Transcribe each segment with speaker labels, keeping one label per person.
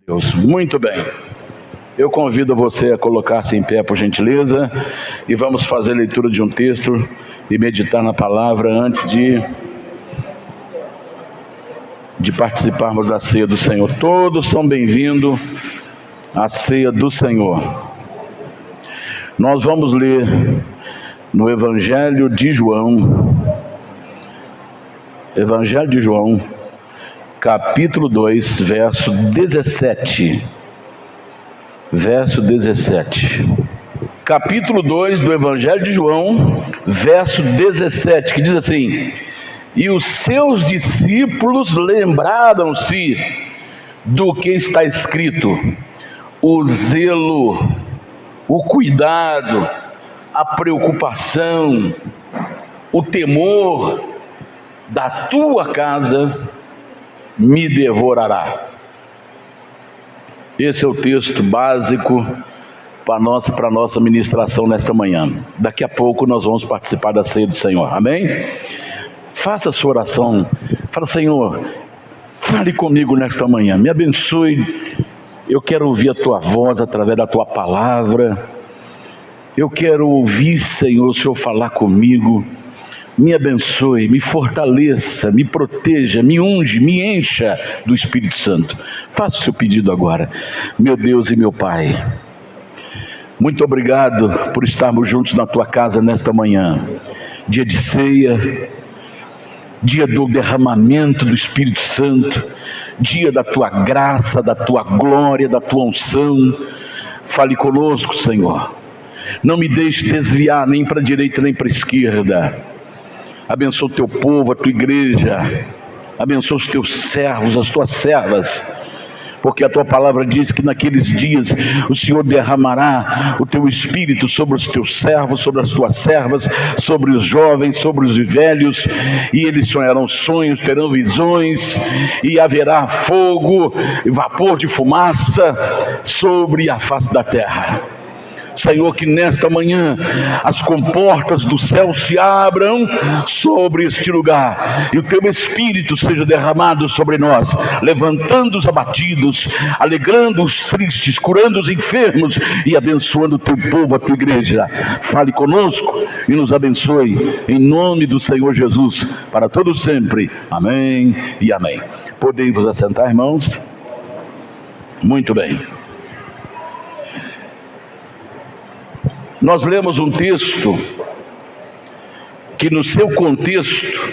Speaker 1: Deus, muito bem. Eu convido você a colocar-se em pé, por gentileza, e vamos fazer a leitura de um texto e meditar na palavra antes de participarmos da ceia do Senhor. Todos são bem-vindos à ceia do Senhor. Nós vamos ler no Evangelho de João, capítulo 2, verso 17. Verso 17. Capítulo 2 do Evangelho de João, verso 17, que diz assim: e os seus discípulos lembraram-se do que está escrito: o zelo, o cuidado, a preocupação, o temor da tua casa me devorará. Esse é o texto básico para a nossa ministração nesta manhã. Daqui a pouco nós vamos participar da ceia do Senhor, amém? Faça a sua oração, fala: Senhor, fale comigo nesta manhã, me abençoe. Eu quero ouvir a tua voz através da tua palavra. Eu quero ouvir, Senhor, o Senhor falar comigo. Me abençoe, me fortaleça, me proteja, me unge, me encha do Espírito Santo. Faça o seu pedido agora. Meu Deus e meu Pai, muito obrigado por estarmos juntos na tua casa nesta manhã. Dia de ceia, dia do derramamento do Espírito Santo, dia da tua graça, da tua glória, da tua unção. Fale conosco, Senhor. Não me deixe desviar nem para a direita nem para a esquerda. Abençoa o teu povo, a tua igreja. Abençoa os teus servos, as tuas servas. Porque a tua palavra diz que naqueles dias o Senhor derramará o teu Espírito sobre os teus servos, sobre as tuas servas, sobre os jovens, sobre os velhos. E eles sonharão sonhos, terão visões. E haverá fogo e vapor de fumaça sobre a face da terra. Senhor, que nesta manhã as comportas do céu se abram sobre este lugar e o teu Espírito seja derramado sobre nós, levantando os abatidos, alegrando os tristes, curando os enfermos e abençoando o teu povo, a tua igreja. Fale conosco e nos abençoe em nome do Senhor Jesus, para todos sempre. Amém e amém. Podem vos assentar, irmãos? Muito bem. Nós lemos um texto que, no seu contexto,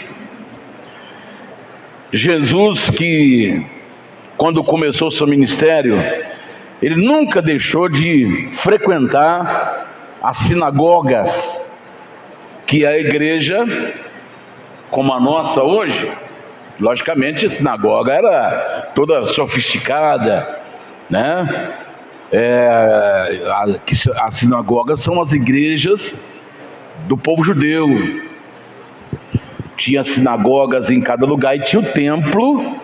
Speaker 1: Jesus, que quando começou seu ministério, ele nunca deixou de frequentar as sinagogas, que é a igreja como a nossa hoje. Logicamente a sinagoga era toda sofisticada, né? As sinagogas são as igrejas do povo judeu. Tinha sinagogas em cada lugar e tinha o templo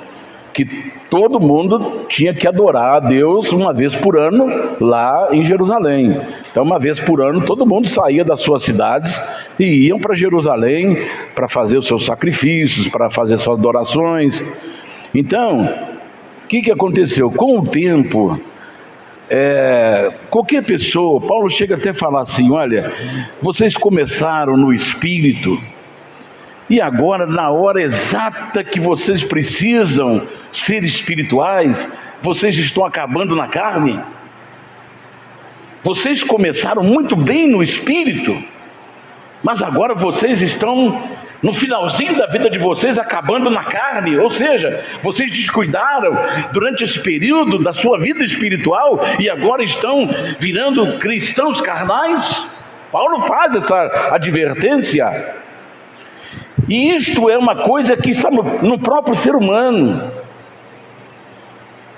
Speaker 1: que todo mundo tinha que adorar a Deus uma vez por ano lá em Jerusalém. Então, uma vez por ano todo mundo saía das suas cidades e iam para Jerusalém para fazer os seus sacrifícios, para fazer suas adorações. Então, o que aconteceu? Com o tempo, qualquer pessoa, Paulo chega até a falar assim: olha, vocês começaram no Espírito e agora, na hora exata que vocês precisam ser espirituais, vocês estão acabando na carne. Vocês começaram muito bem no Espírito, mas agora vocês estão no finalzinho da vida de vocês acabando na carne. Ou seja, vocês descuidaram durante esse período da sua vida espiritual e agora estão virando cristãos carnais. Paulo faz essa advertência. E isto é uma coisa que está no próprio ser humano.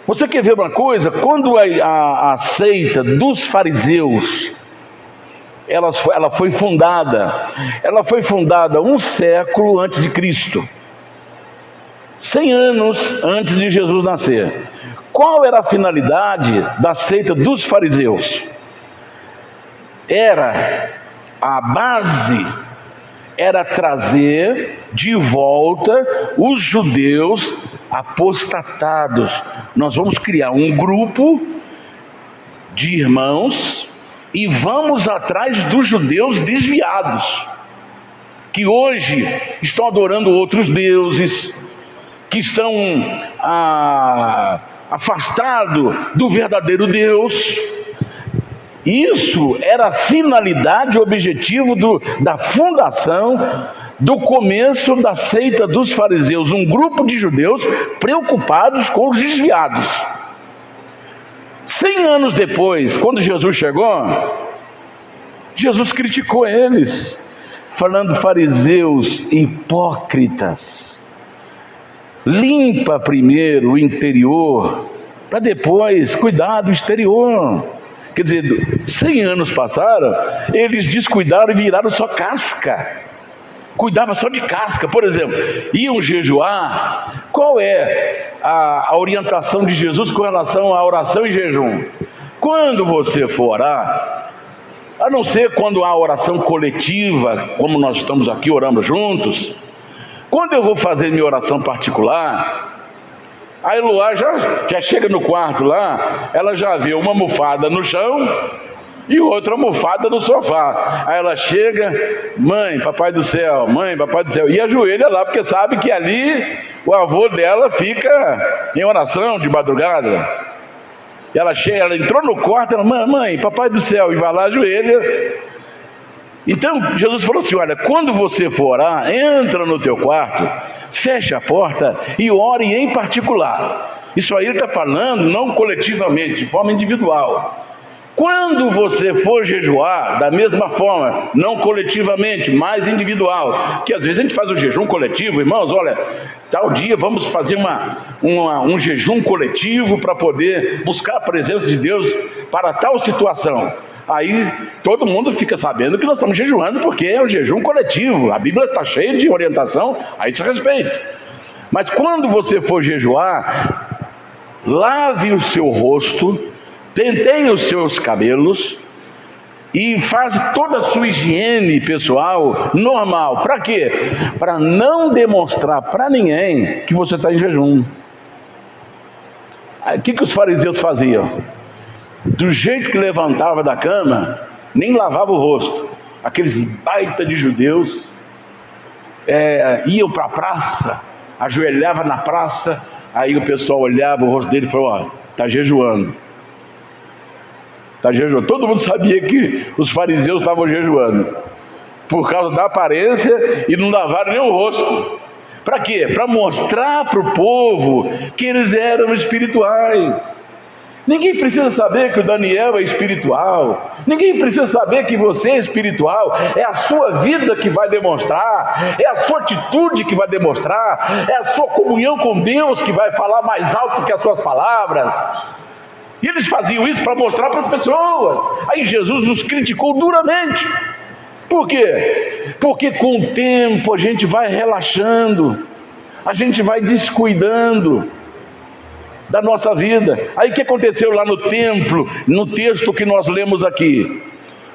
Speaker 1: Você quer ver uma coisa? Quando a seita dos fariseus ela foi fundada um século antes de Cristo, 100 anos antes de Jesus nascer. Qual era a finalidade da seita dos fariseus? A base era trazer de volta os judeus apostatados. Nós vamos criar um grupo de irmãos e vamos atrás dos judeus desviados, que hoje estão adorando outros deuses, que estão afastados do verdadeiro Deus. Isso era a finalidade, o objetivo da fundação, do começo da seita dos fariseus, um grupo de judeus preocupados com os desviados. 100 anos depois, quando Jesus chegou, Jesus criticou eles, falando: fariseus hipócritas, limpa primeiro o interior, para depois cuidar do exterior. Quer dizer, 100 anos passaram, eles descuidaram e viraram só casca. Cuidava só de casca. Por exemplo, iam jejuar. Qual é a orientação de Jesus com relação à oração e jejum? Quando você for orar, a não ser quando há oração coletiva, como nós estamos aqui orando juntos, quando eu vou fazer minha oração particular, a Eloá já chega no quarto lá, ela já vê uma almofada no chão e outra almofada no sofá. Aí ela chega: mãe, papai do céu, mãe, papai do céu, e ajoelha lá, porque sabe que ali o avô dela fica em oração de madrugada. E ela chega, ela entrou no quarto, ela: mãe, papai do céu, e vai lá, ajoelha. Então Jesus falou assim: olha, quando você for orar, entra no teu quarto, fecha a porta e ore em particular. Isso aí ele está falando não coletivamente, de forma individual. Quando você for jejuar, da mesma forma, não coletivamente, mas individual, que às vezes a gente faz o jejum coletivo, irmãos, olha, tal dia vamos fazer um jejum coletivo para poder buscar a presença de Deus para tal situação. Aí todo mundo fica sabendo que nós estamos jejuando, porque é o jejum coletivo. A Bíblia está cheia de orientação a esse respeito. Mas quando você for jejuar, lave o seu rosto, penteie os seus cabelos e faz toda a sua higiene pessoal normal. Para quê? Para não demonstrar para ninguém que você está em jejum. O que os fariseus faziam? Do jeito que levantava da cama, nem lavava o rosto. Aqueles baita de judeus iam para a praça, ajoelhavam na praça, aí o pessoal olhava o rosto dele e falou: ó, está jejuando. Está jejuando. Todo mundo sabia que os fariseus estavam jejuando, por causa da aparência, e não lavaram nem o rosto. Para quê? Para mostrar para o povo que eles eram espirituais. Ninguém precisa saber que o Daniel é espiritual. Ninguém precisa saber que você é espiritual. É a sua vida que vai demonstrar, é a sua atitude que vai demonstrar, é a sua comunhão com Deus que vai falar mais alto que as suas palavras. E eles faziam isso para mostrar para as pessoas. Aí Jesus os criticou duramente. Por quê? Porque com o tempo a gente vai relaxando, a gente vai descuidando da nossa vida. Aí o que aconteceu lá no templo, no texto que nós lemos aqui?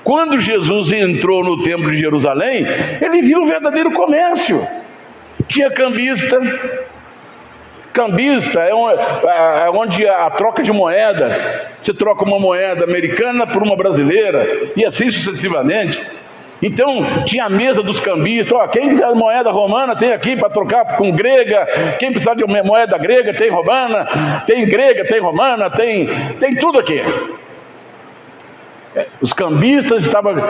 Speaker 1: Quando Jesus entrou no templo de Jerusalém, ele viu o verdadeiro comércio. Tinha cambista. Cambista é onde a troca de moedas, você troca uma moeda americana por uma brasileira, e assim sucessivamente. Então tinha a mesa dos cambistas: ó, quem quiser moeda romana tem aqui para trocar com grega, quem precisar de moeda grega tem romana, tem grega, tem romana, tem tudo aqui. Os cambistas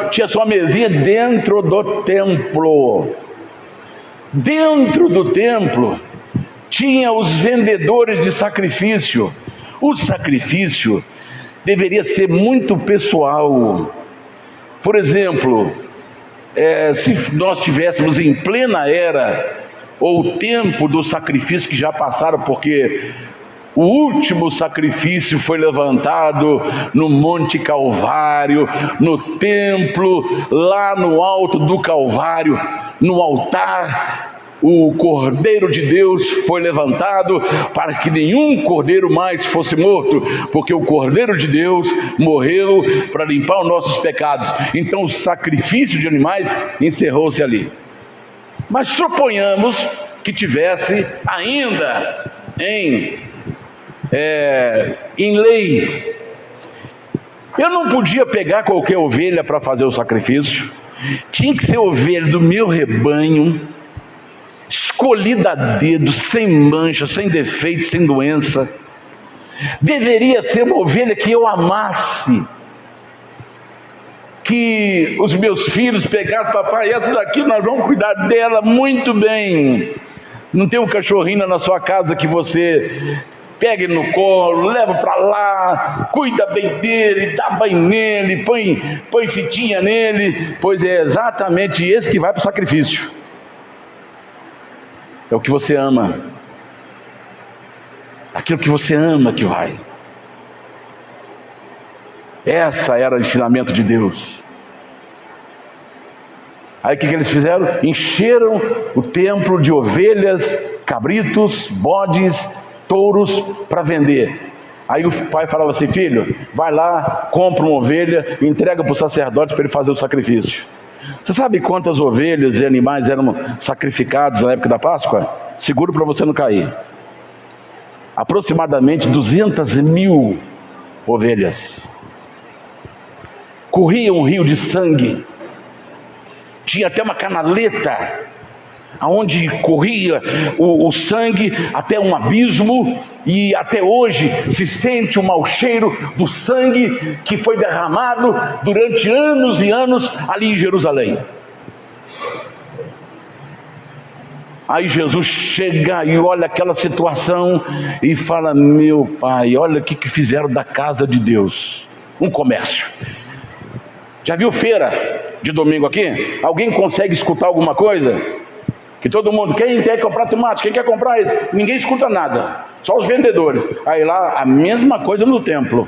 Speaker 1: tinha sua mesinha dentro do templo. Dentro do templo tinha os vendedores de sacrifício. O sacrifício deveria ser muito pessoal. Por exemplo, se nós estivéssemos em plena era ou tempo do sacrifício que já passaram, porque o último sacrifício foi levantado no Monte Calvário, no templo, lá no alto do Calvário, no altar. O Cordeiro de Deus foi levantado para que nenhum cordeiro mais fosse morto, porque o Cordeiro de Deus morreu para limpar os nossos pecados. Então o sacrifício de animais encerrou-se ali. Mas suponhamos que tivesse ainda em lei. Eu não podia pegar qualquer ovelha para fazer o sacrifício. Tinha que ser ovelha do meu rebanho, escolhida a dedo, sem mancha, sem defeito, sem doença. Deveria ser uma ovelha que eu amasse, que os meus filhos pegassem: papai, essa daqui nós vamos cuidar dela muito bem. Não tem um cachorrinho na sua casa que você pega ele no colo, leva para lá, cuida bem dele, dá banho nele, põe fitinha nele? Pois é exatamente esse que vai para o sacrifício. É o que você ama, aquilo que você ama que vai. Essa era o ensinamento de Deus. Aí o que eles fizeram? Encheram o templo de ovelhas, cabritos, bodes, touros para vender. Aí o pai falava assim: filho, vai lá, compra uma ovelha, entrega para o sacerdote para ele fazer o sacrifício. Você sabe quantas ovelhas e animais eram sacrificados na época da Páscoa? Seguro para você não cair. Aproximadamente 200.000 ovelhas. Corria um rio de sangue. Tinha até uma canaleta aonde corria o sangue até um abismo, e até hoje se sente o mau cheiro do sangue que foi derramado durante anos e anos ali em Jerusalém. Aí Jesus chega e olha aquela situação e fala: meu pai, olha o que fizeram da casa de Deus um comércio. Já viu feira de domingo aqui? Alguém consegue escutar alguma coisa? Que todo mundo: quem quer comprar tomate, quem quer comprar isso? Ninguém escuta nada, só os vendedores. Aí lá a mesma coisa no templo.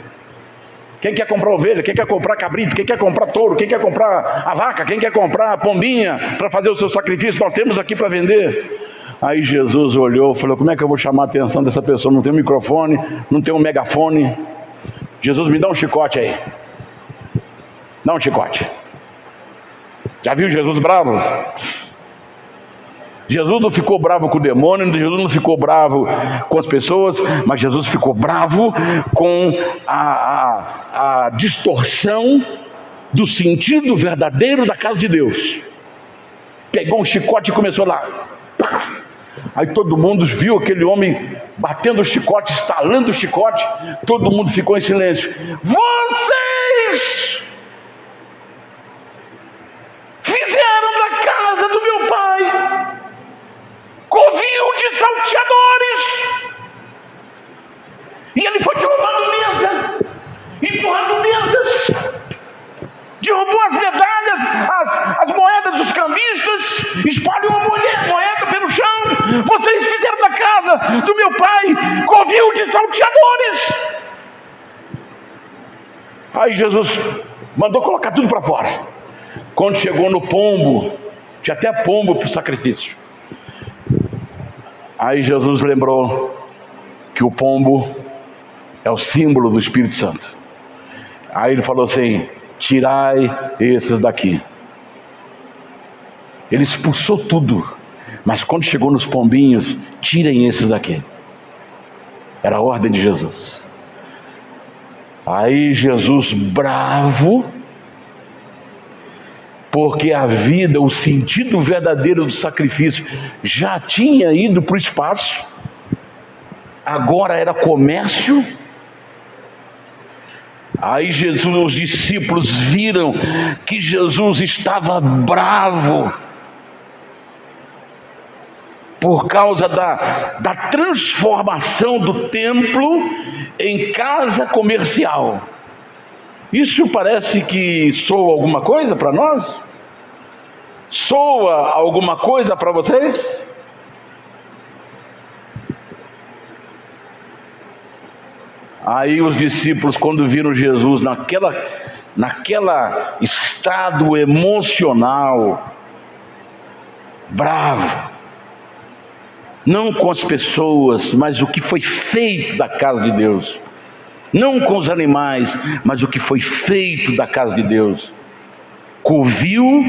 Speaker 1: Quem quer comprar ovelha, quem quer comprar cabrito, quem quer comprar touro, quem quer comprar a vaca, quem quer comprar a pombinha para fazer o seu sacrifício, nós temos aqui para vender. Aí Jesus olhou e falou: como é que eu vou chamar a atenção dessa pessoa? Não tem um microfone, não tem um megafone. Jesus, me dá um chicote aí. Dá um chicote. Já viu Jesus bravo? Jesus não ficou bravo com o demônio, Jesus não ficou bravo com as pessoas, mas Jesus ficou bravo com a distorção do sentido verdadeiro da casa de Deus. Pegou um chicote e começou lá. Pá! Aí todo mundo viu aquele homem batendo o chicote, estalando o chicote. Todo mundo ficou em silêncio. Vocês fizeram da casa do meu pai covil de salteadores. E ele foi derrubando mesa, empurrando mesas, derrubou as medalhas, as moedas dos cambistas, espalhou a moeda pelo chão. Vocês fizeram da casa do meu pai covil de salteadores. Aí Jesus mandou colocar tudo para fora. Quando chegou no pombo, tinha até pombo para o sacrifício. Aí Jesus lembrou que o pombo é o símbolo do Espírito Santo. Aí ele falou assim: tirai esses daqui. Ele expulsou tudo, mas quando chegou nos pombinhos: tirem esses daqui. Era a ordem de Jesus. Aí Jesus, bravo, porque a vida, o sentido verdadeiro do sacrifício já tinha ido para o espaço, agora era comércio. Aí Jesus, os discípulos viram que Jesus estava bravo por causa da transformação do templo em casa comercial. Isso parece que soa alguma coisa para nós? Soa alguma coisa para vocês? Aí os discípulos, quando viram Jesus naquela estado emocional, bravo, não com as pessoas, mas o que foi feito da casa de Deus, não com os animais, mas o que foi feito da casa de Deus, covil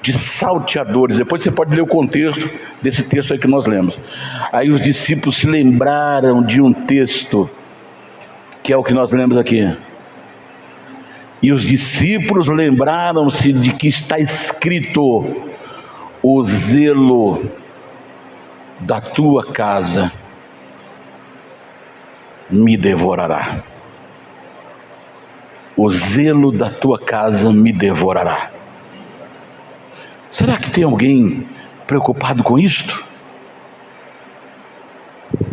Speaker 1: de salteadores. Depois você pode ler o contexto desse texto aí que nós lemos. Aí os discípulos se lembraram de um texto, que é o que nós lemos aqui. E os discípulos lembraram-se de que está escrito: o zelo da tua casa me devorará. O zelo da tua casa me devorará. Será que tem alguém preocupado com isto?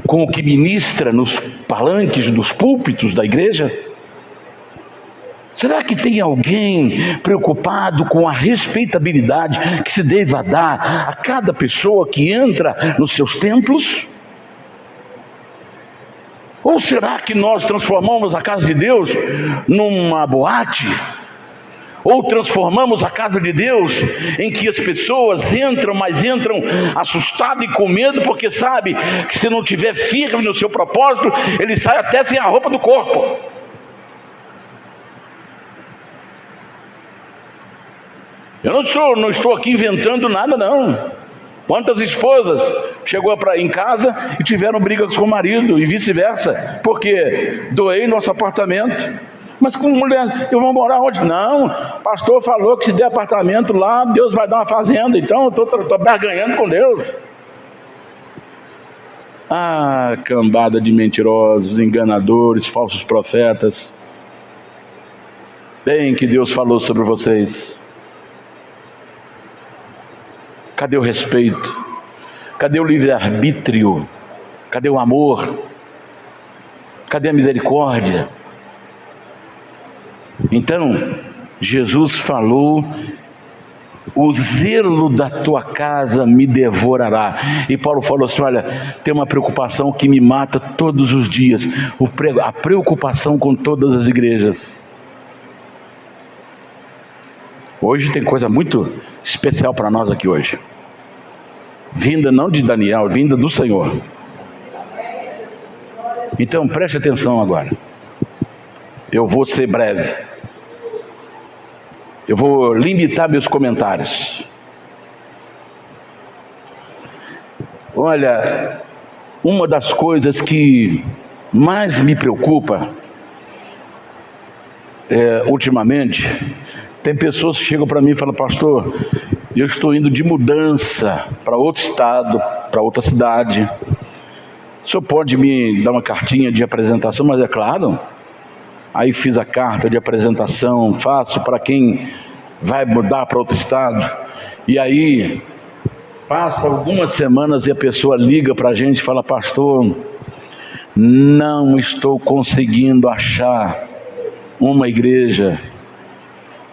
Speaker 1: Com o que ministra nos palanques dos púlpitos da igreja? Será que tem alguém preocupado com a respeitabilidade que se deva dar a cada pessoa que entra nos seus templos? Ou será que nós transformamos a casa de Deus numa boate? Ou transformamos a casa de Deus em que as pessoas entram, mas entram assustadas e com medo, porque sabe que se não estiver firme no seu propósito, ele sai até sem a roupa do corpo. Eu não estou aqui inventando nada, não. Quantas esposas chegou em casa e tiveram brigas com o marido e vice-versa, porque doei nosso apartamento. Mas com mulher, eu vou morar onde? Não, o pastor falou que se der apartamento lá, Deus vai dar uma fazenda, então eu estou barganhando com Deus. Ah, cambada de mentirosos, enganadores, falsos profetas. Bem que Deus falou sobre vocês. Cadê o respeito? Cadê o livre-arbítrio? Cadê o amor? Cadê a misericórdia? Então, Jesus falou: o zelo da tua casa me devorará. E Paulo falou assim: olha, tem uma preocupação que me mata todos os dias, a preocupação com todas as igrejas. Hoje tem coisa muito especial para nós aqui hoje, vinda não de Daniel, vinda do Senhor. Então preste atenção agora. Eu vou ser breve, eu vou limitar meus comentários. Olha, uma das coisas que mais me preocupa ultimamente, tem pessoas que chegam para mim e falam: pastor, eu estou indo de mudança para outro estado, para outra cidade. O senhor pode me dar uma cartinha de apresentação? Mas é claro. Aí fiz a carta de apresentação, faço para quem vai mudar para outro estado. E aí passa algumas semanas e a pessoa liga para a gente e fala: pastor, não estou conseguindo achar uma igreja,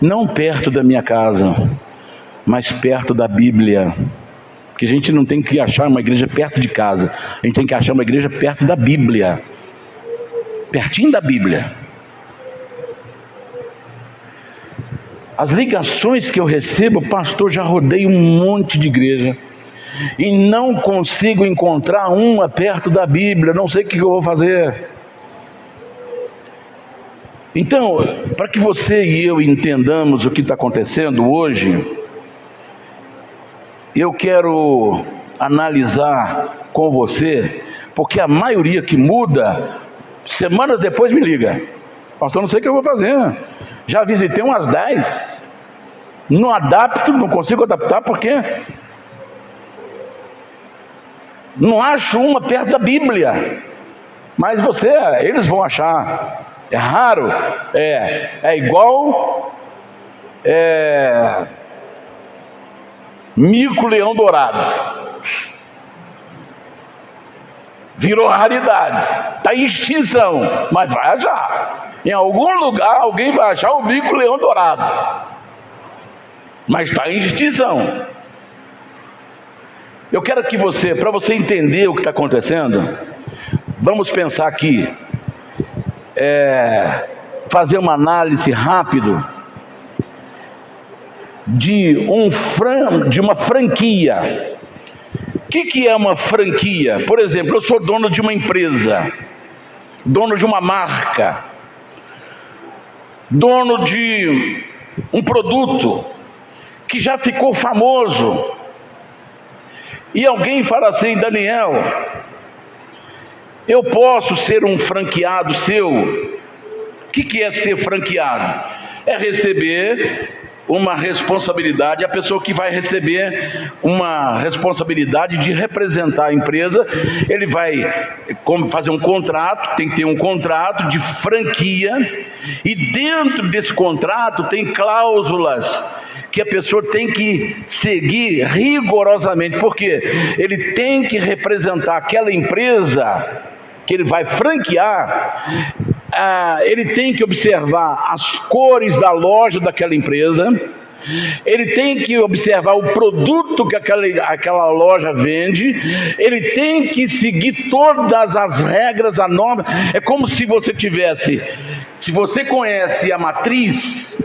Speaker 1: não perto da minha casa, mas perto da Bíblia. Porque a gente não tem que achar uma igreja perto de casa, a gente tem que achar uma igreja perto da Bíblia, pertinho da Bíblia. As ligações que eu recebo: pastor, já rodei um monte de igreja e não consigo encontrar uma perto da Bíblia, não sei o que eu vou fazer. Então, para que você e eu entendamos o que está acontecendo hoje, eu quero analisar com você, porque a maioria que muda, semanas depois me liga: pastor, não sei o que eu vou fazer, já visitei umas 10, não adapto, não consigo adaptar, porque não acho uma perto da Bíblia. Mas eles vão achar. É raro, é igual mico-leão dourado, virou raridade, está em extinção, mas vai achar. Em algum lugar alguém vai achar o mico-leão dourado, mas está em extinção. Eu quero que para você entender o que está acontecendo, vamos pensar aqui, fazer uma análise rápida de uma franquia. O que é uma franquia? Por exemplo, eu sou dono de uma empresa, dono de uma marca, dono de um produto, que já ficou famoso. E alguém fala assim: Daniel, eu posso ser um franqueado seu? O que é ser franqueado? É receber uma responsabilidade, a pessoa que vai receber uma responsabilidade de representar a empresa, ele vai fazer um contrato, tem que ter um contrato de franquia, e dentro desse contrato tem cláusulas que a pessoa tem que seguir rigorosamente, porque ele tem que representar aquela empresa que ele vai franquear. Ele tem que observar as cores da loja daquela empresa, ele tem que observar o produto que aquela loja vende, ele tem que seguir todas as regras, a norma. É como se você se você conhece a matriz,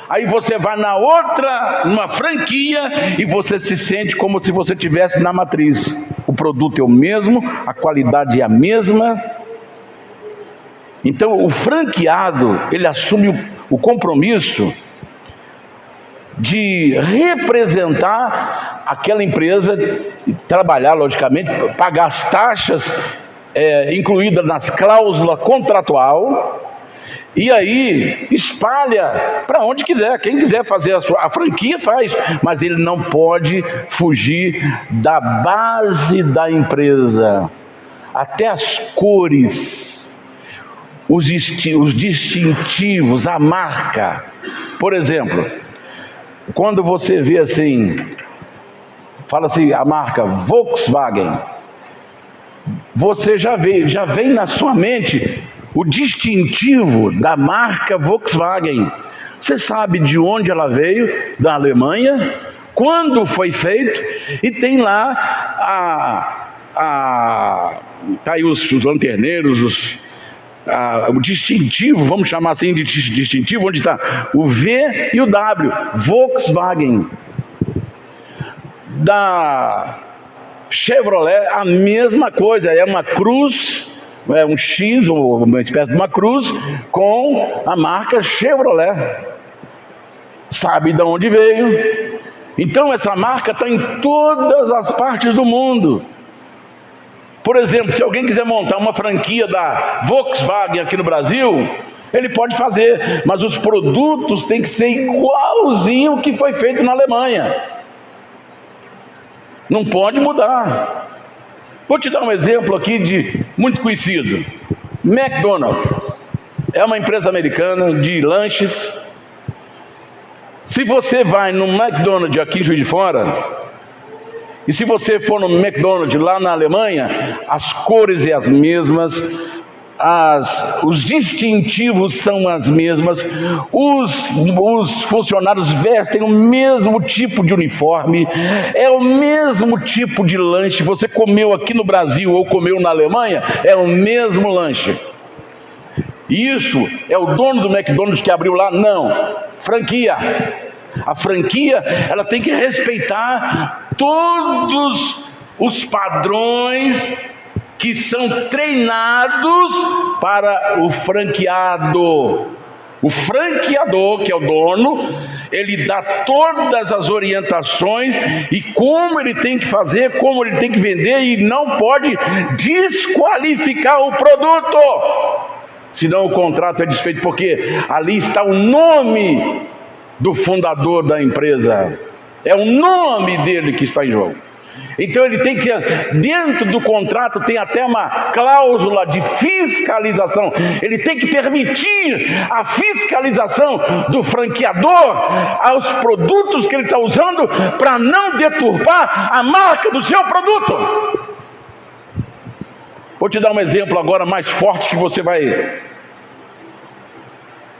Speaker 1: aí você vai numa franquia, e você se sente como se você estivesse na matriz. O produto é o mesmo, a qualidade é a mesma. Então o franqueado, ele assume o compromisso de representar aquela empresa, trabalhar logicamente, pagar as taxas incluídas nas cláusulas contratual, e aí espalha para onde quiser. Quem quiser fazer a franquia faz, mas ele não pode fugir da base da empresa. Até as cores, os distintivos, a marca. Por exemplo, quando você vê assim, fala assim, a marca Volkswagen, você já vem na sua mente o distintivo da marca Volkswagen. Você sabe de onde ela veio? Da Alemanha, quando foi feito, e tem lá tá aí os lanterneiros, o distintivo, vamos chamar assim de distintivo, onde está o V e o W, Volkswagen. Da Chevrolet, a mesma coisa, é uma cruz, um X, ou uma espécie de uma cruz, com a marca Chevrolet. Sabe de onde veio? Então essa marca está em todas as partes do mundo. Por exemplo, se alguém quiser montar uma franquia da Volkswagen aqui no Brasil, ele pode fazer, mas os produtos têm que ser igualzinho o que foi feito na Alemanha. Não pode mudar. Vou te dar um exemplo aqui muito conhecido. McDonald's é uma empresa americana de lanches. Se você vai no McDonald's aqui em Juiz de Fora, e se você for no McDonald's lá na Alemanha, as cores são as mesmas, os distintivos são as mesmas, os funcionários vestem o mesmo tipo de uniforme, é o mesmo tipo de lanche. Você comeu aqui no Brasil ou comeu na Alemanha, é o mesmo lanche. Isso é o dono do McDonald's que abriu lá? Não. Franquia. A franquia, ela tem que respeitar todos os padrões que são treinados para o franqueado. O franqueador, que é o dono, ele dá todas as orientações e como ele tem que fazer, como ele tem que vender, e não pode desqualificar o produto, senão o contrato é desfeito, porque ali está o nome do fundador da empresa, é o nome dele que está em jogo. Então ele tem que, dentro do contrato tem até uma cláusula de fiscalização, ele tem que permitir a fiscalização do franqueador aos produtos que ele está usando, para não deturpar a marca do seu produto. Vou te dar um exemplo agora mais forte que você vai...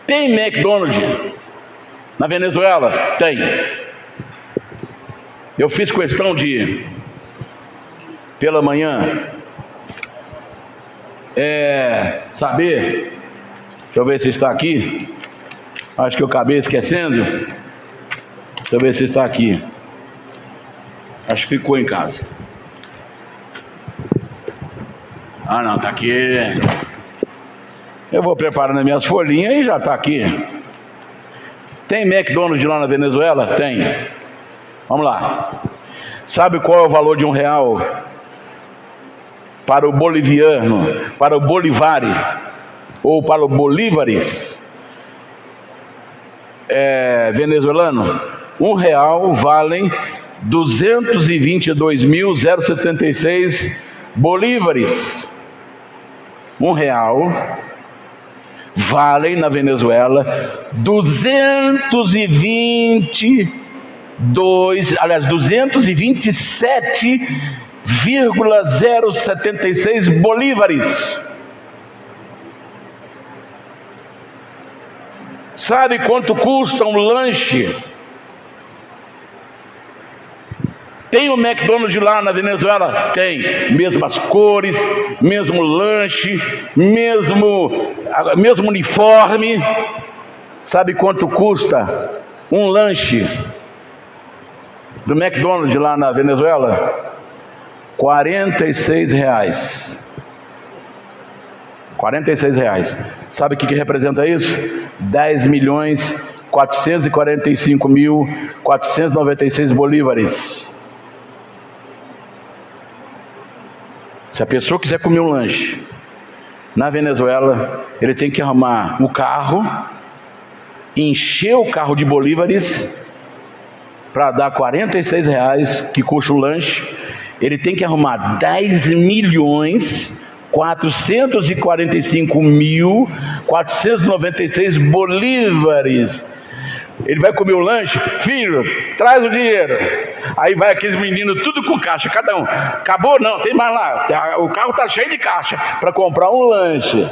Speaker 1: Tem McDonald's na Venezuela? Tem. Eu fiz questão de, pela manhã, saber, deixa eu ver se está aqui, acho que eu acabei esquecendo, deixa eu ver se está aqui, acho que ficou em casa. Não, está aqui. Eu vou preparando as minhas folhinhas e já está aqui. Tem McDonald's lá na Venezuela? Tem. Vamos lá. Sabe qual é o valor de R$1 para o boliviano, para o bolivare ou para o bolívares venezuelano? R$1 valem 222.076 bolívares. R$1 valem na Venezuela 227,076 bolívares. Sabe quanto custa um lanche? Tem o McDonald's lá na Venezuela? Tem. Mesmas cores, mesmo lanche, mesmo uniforme. Sabe quanto custa um lanche do McDonald's lá na Venezuela? R$46. R$46. Sabe o que representa isso? 10.445.496 bolívares. Se a pessoa quiser comer um lanche na Venezuela, ele tem que arrumar o carro, encher o carro de bolívares para dar R$46 que custa o lanche. Ele tem que arrumar 10.445.496 bolívares. Ele vai comer o lanche, filho, traz o dinheiro. Aí vai aqueles meninos tudo com caixa, cada um. Acabou? Não, tem mais lá. O carro está cheio de caixa para comprar um lanche.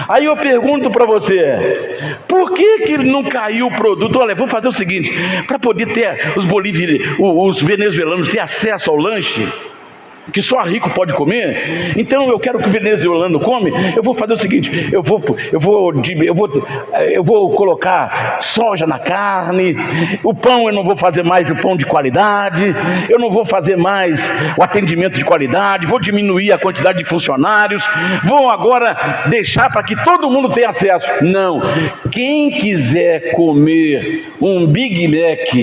Speaker 1: Aí eu pergunto para você, por que não caiu o produto? Olha, vou fazer o seguinte, para poder ter os venezuelanos ter acesso ao lanche, que só rico pode comer, então eu quero que o venezuelano come. Eu vou fazer o seguinte, eu vou colocar soja na carne, o pão eu não vou fazer mais o pão de qualidade, eu não vou fazer mais o atendimento de qualidade, vou diminuir a quantidade de funcionários, vou agora deixar para que todo mundo tenha acesso. Não, quem quiser comer um Big Mac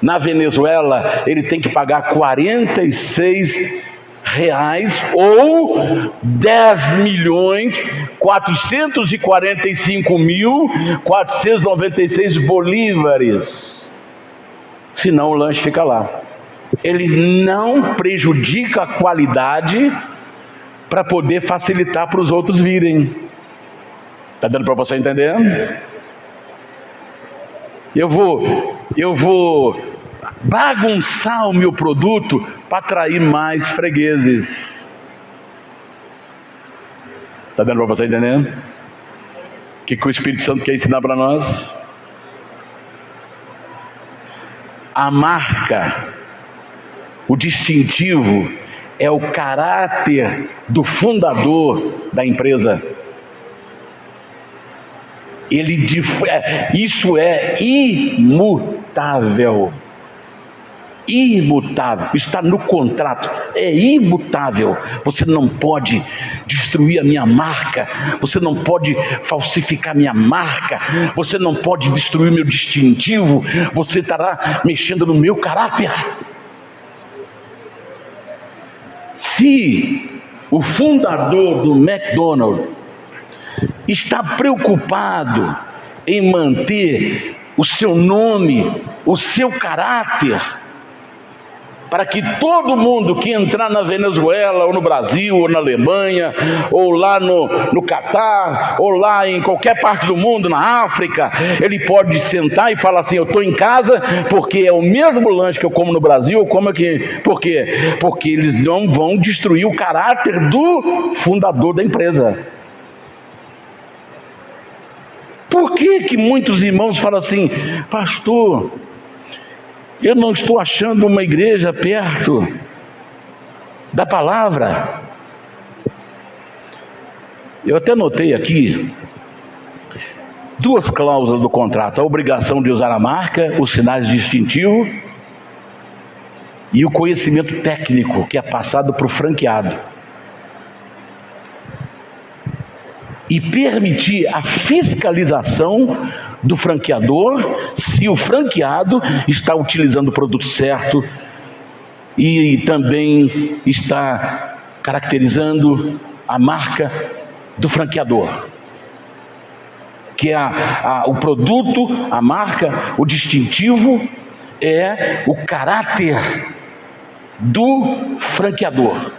Speaker 1: na Venezuela, ele tem que pagar R$46 ou 10.445.496 bolívares. Senão o lanche fica lá. Ele não prejudica a qualidade para poder facilitar para os outros virem. Está dando para você entender? Eu vou bagunçar o meu produto para atrair mais fregueses. Está dando para você entender? O que o Espírito Santo quer ensinar para nós? A marca, o distintivo, é o caráter do fundador da empresa. Isso é imutável. Imutável, está no contrato, é imutável. Você não pode destruir a minha marca, você não pode falsificar minha marca, você não pode destruir meu distintivo, você estará mexendo no meu caráter. Se o fundador do McDonald's está preocupado em manter o seu nome, o seu caráter, para que todo mundo que entrar na Venezuela, ou no Brasil, ou na Alemanha, ou lá no Catar, ou lá em qualquer parte do mundo, na África, ele pode sentar e falar assim: eu estou em casa porque é o mesmo lanche que eu como no Brasil, eu como aqui. Por quê? Porque eles não vão destruir o caráter do fundador da empresa. Por que muitos irmãos falam assim: pastor, eu não estou achando uma igreja perto da palavra? Eu até notei aqui duas cláusulas do contrato: a obrigação de usar a marca, os sinais distintivos e o conhecimento técnico que é passado para o franqueado. e permitir a fiscalização do franqueador, se o franqueado está utilizando o produto certo e também está caracterizando a marca do franqueador, que é o produto, a marca, o distintivo é o caráter do franqueador.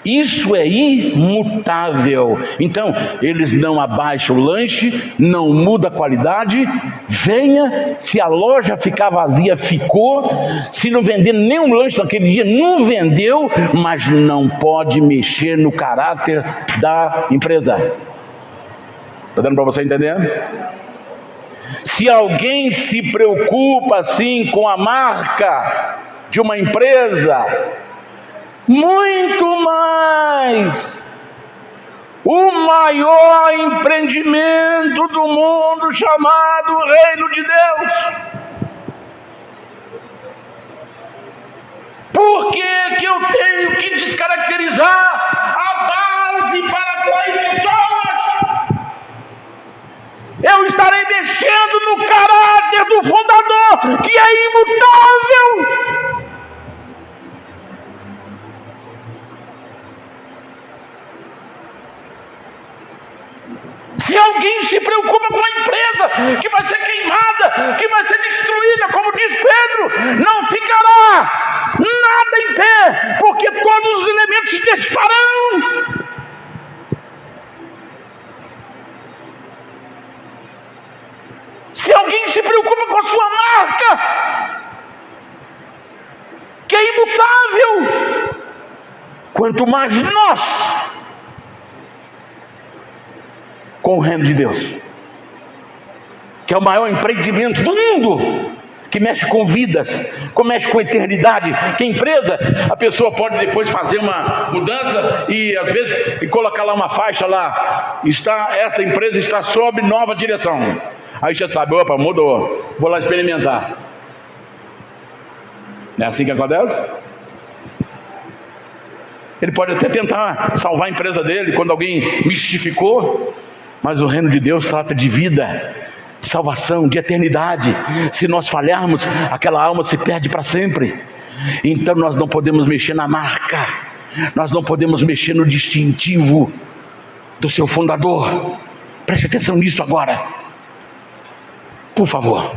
Speaker 1: Isso é imutável. Então, eles não abaixam o lanche, não muda a qualidade. Venha, se a loja ficar vazia, ficou. Se não vender nenhum lanche naquele dia, não vendeu, mas não pode mexer no caráter da empresa. Está dando para você entender? Se alguém se preocupa assim com a marca de uma empresa, muito mais o maior empreendimento do mundo chamado Reino de Deus. Por que que eu tenho que descaracterizar a base para atrair pessoas? Eu estarei mexendo no caráter do fundador, que é imutável. Se alguém se preocupa com a empresa que vai ser queimada, que vai ser destruída, como diz Pedro, não ficará nada em pé, porque todos os elementos desfarão. Se alguém se preocupa com a sua marca, que é imutável, quanto mais nós, com o reino de Deus, que é o maior empreendimento do mundo, que mexe com vidas, que mexe com eternidade. Que empresa, a pessoa pode depois fazer uma mudança e às vezes colocar lá uma faixa lá, esta empresa está sob nova direção. Aí você sabe, opa, mudou, vou lá experimentar. Não é assim que acontece? Ele pode até tentar salvar a empresa dele quando alguém mistificou, mas o reino de Deus trata de vida, de salvação, de eternidade. Se nós falharmos, aquela alma se perde para sempre. Então nós não podemos mexer na marca, nós não podemos mexer no distintivo do seu fundador. Preste atenção nisso agora, por favor.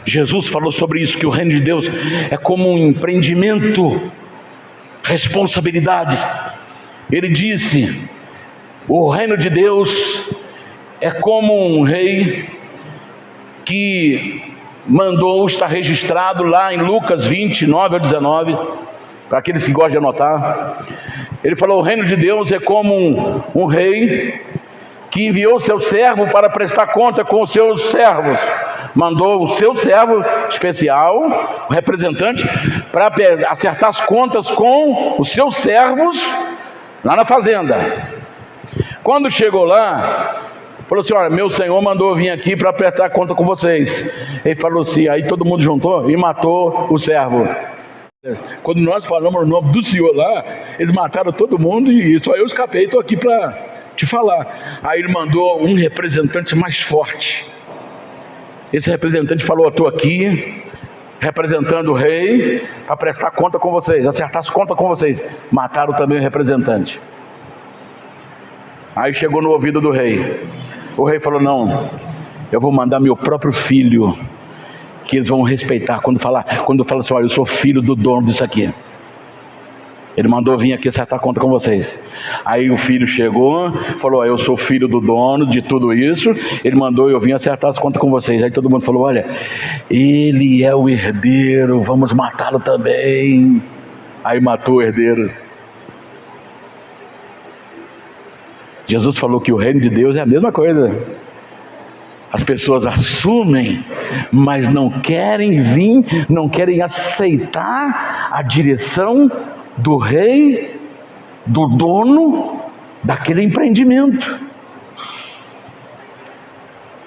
Speaker 1: Jesus falou sobre isso, que o reino de Deus é como um empreendimento, responsabilidades. Ele disse: o reino de Deus é como um rei que mandou, está registrado lá em Lucas 29 a 19, para aqueles que gostam de anotar. Ele falou: o reino de Deus é como um rei que enviou seu servo para prestar conta com os seus servos. Mandou o seu servo especial, o representante, para acertar as contas com os seus servos lá na fazenda. Quando chegou lá, falou assim: olha, meu senhor mandou vir aqui para apertar a conta com vocês. Ele falou assim, aí todo mundo juntou e matou o servo. Quando nós falamos o nome do senhor lá, eles mataram todo mundo e só eu escapei, estou aqui para te falar. Aí ele mandou um representante mais forte. Esse representante falou: estou aqui representando o rei para prestar conta com vocês, acertar as contas com vocês. Mataram também o representante. Aí chegou no ouvido do rei. O rei falou: não, eu vou mandar meu próprio filho, que eles vão respeitar. Quando fala assim: olha, eu sou filho do dono disso aqui. Ele mandou vir aqui acertar a conta com vocês. Aí o filho chegou, falou: eu sou filho do dono de tudo isso. Ele mandou eu vir acertar as contas com vocês. Aí todo mundo falou: olha, ele é o herdeiro, vamos matá-lo também. Aí matou o herdeiro. Jesus falou que o reino de Deus é a mesma coisa. As pessoas assumem, mas não querem vir, não querem aceitar a direção do rei, do dono daquele empreendimento.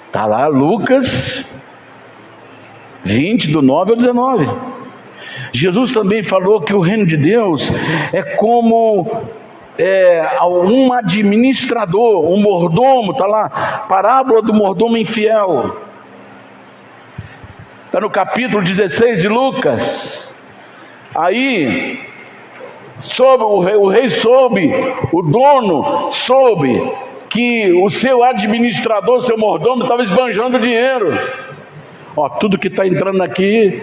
Speaker 1: Está lá Lucas 20, do 9 ao 19. Jesus também falou que o reino de Deus é como um administrador, um mordomo, está lá, parábola do mordomo infiel. Está no capítulo 16 de Lucas. Aí, o rei soube, o dono soube que o seu administrador, o seu mordomo, estava esbanjando dinheiro. Tudo que está entrando aqui,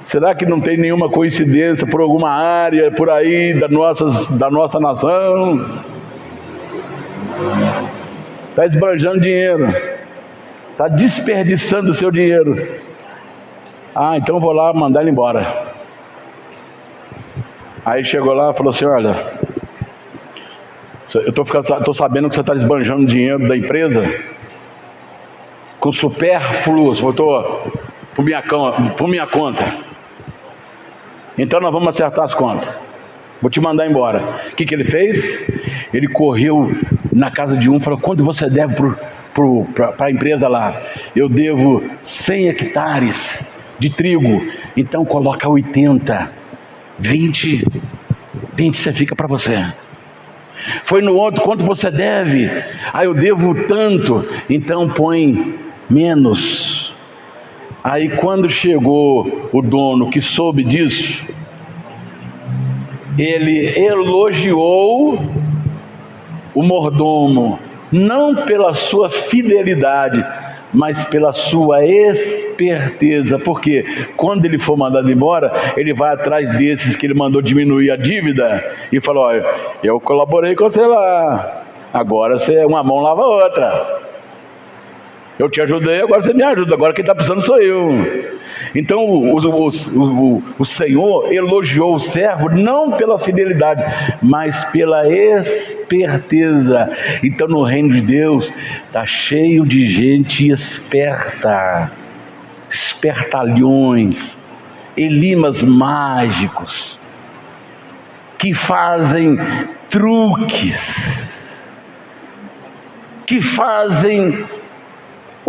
Speaker 1: será que não tem nenhuma coincidência por alguma área por aí da nossa nação? Está esbanjando dinheiro, está desperdiçando o seu dinheiro. Então vou lá mandar ele embora. Aí chegou lá e falou assim: olha, eu estou sabendo que você está esbanjando dinheiro da empresa com supérfluos, voltou por minha conta. Então nós vamos acertar as contas. Vou te mandar embora. O que ele fez? Ele correu na casa de um e falou: quanto você deve para a empresa lá? Eu devo 100 hectares de trigo. Então coloca 80. 20 você fica para você. Foi no outro: quanto você deve? Eu devo tanto. Então põe menos. Aí quando chegou o dono que soube disso, ele elogiou o mordomo, não pela sua fidelidade, mas pela sua esperteza. Porque quando ele for mandado embora, ele vai atrás desses que ele mandou diminuir a dívida e falou: olha, eu colaborei com você lá, agora uma mão lava a outra. Eu te ajudei, agora você me ajuda. Agora quem está precisando sou eu. Então o Senhor elogiou o servo não pela fidelidade, mas pela esperteza. Então no reino de Deus está cheio de gente esperta, espertalhões, elimas mágicos, que fazem truques, que fazem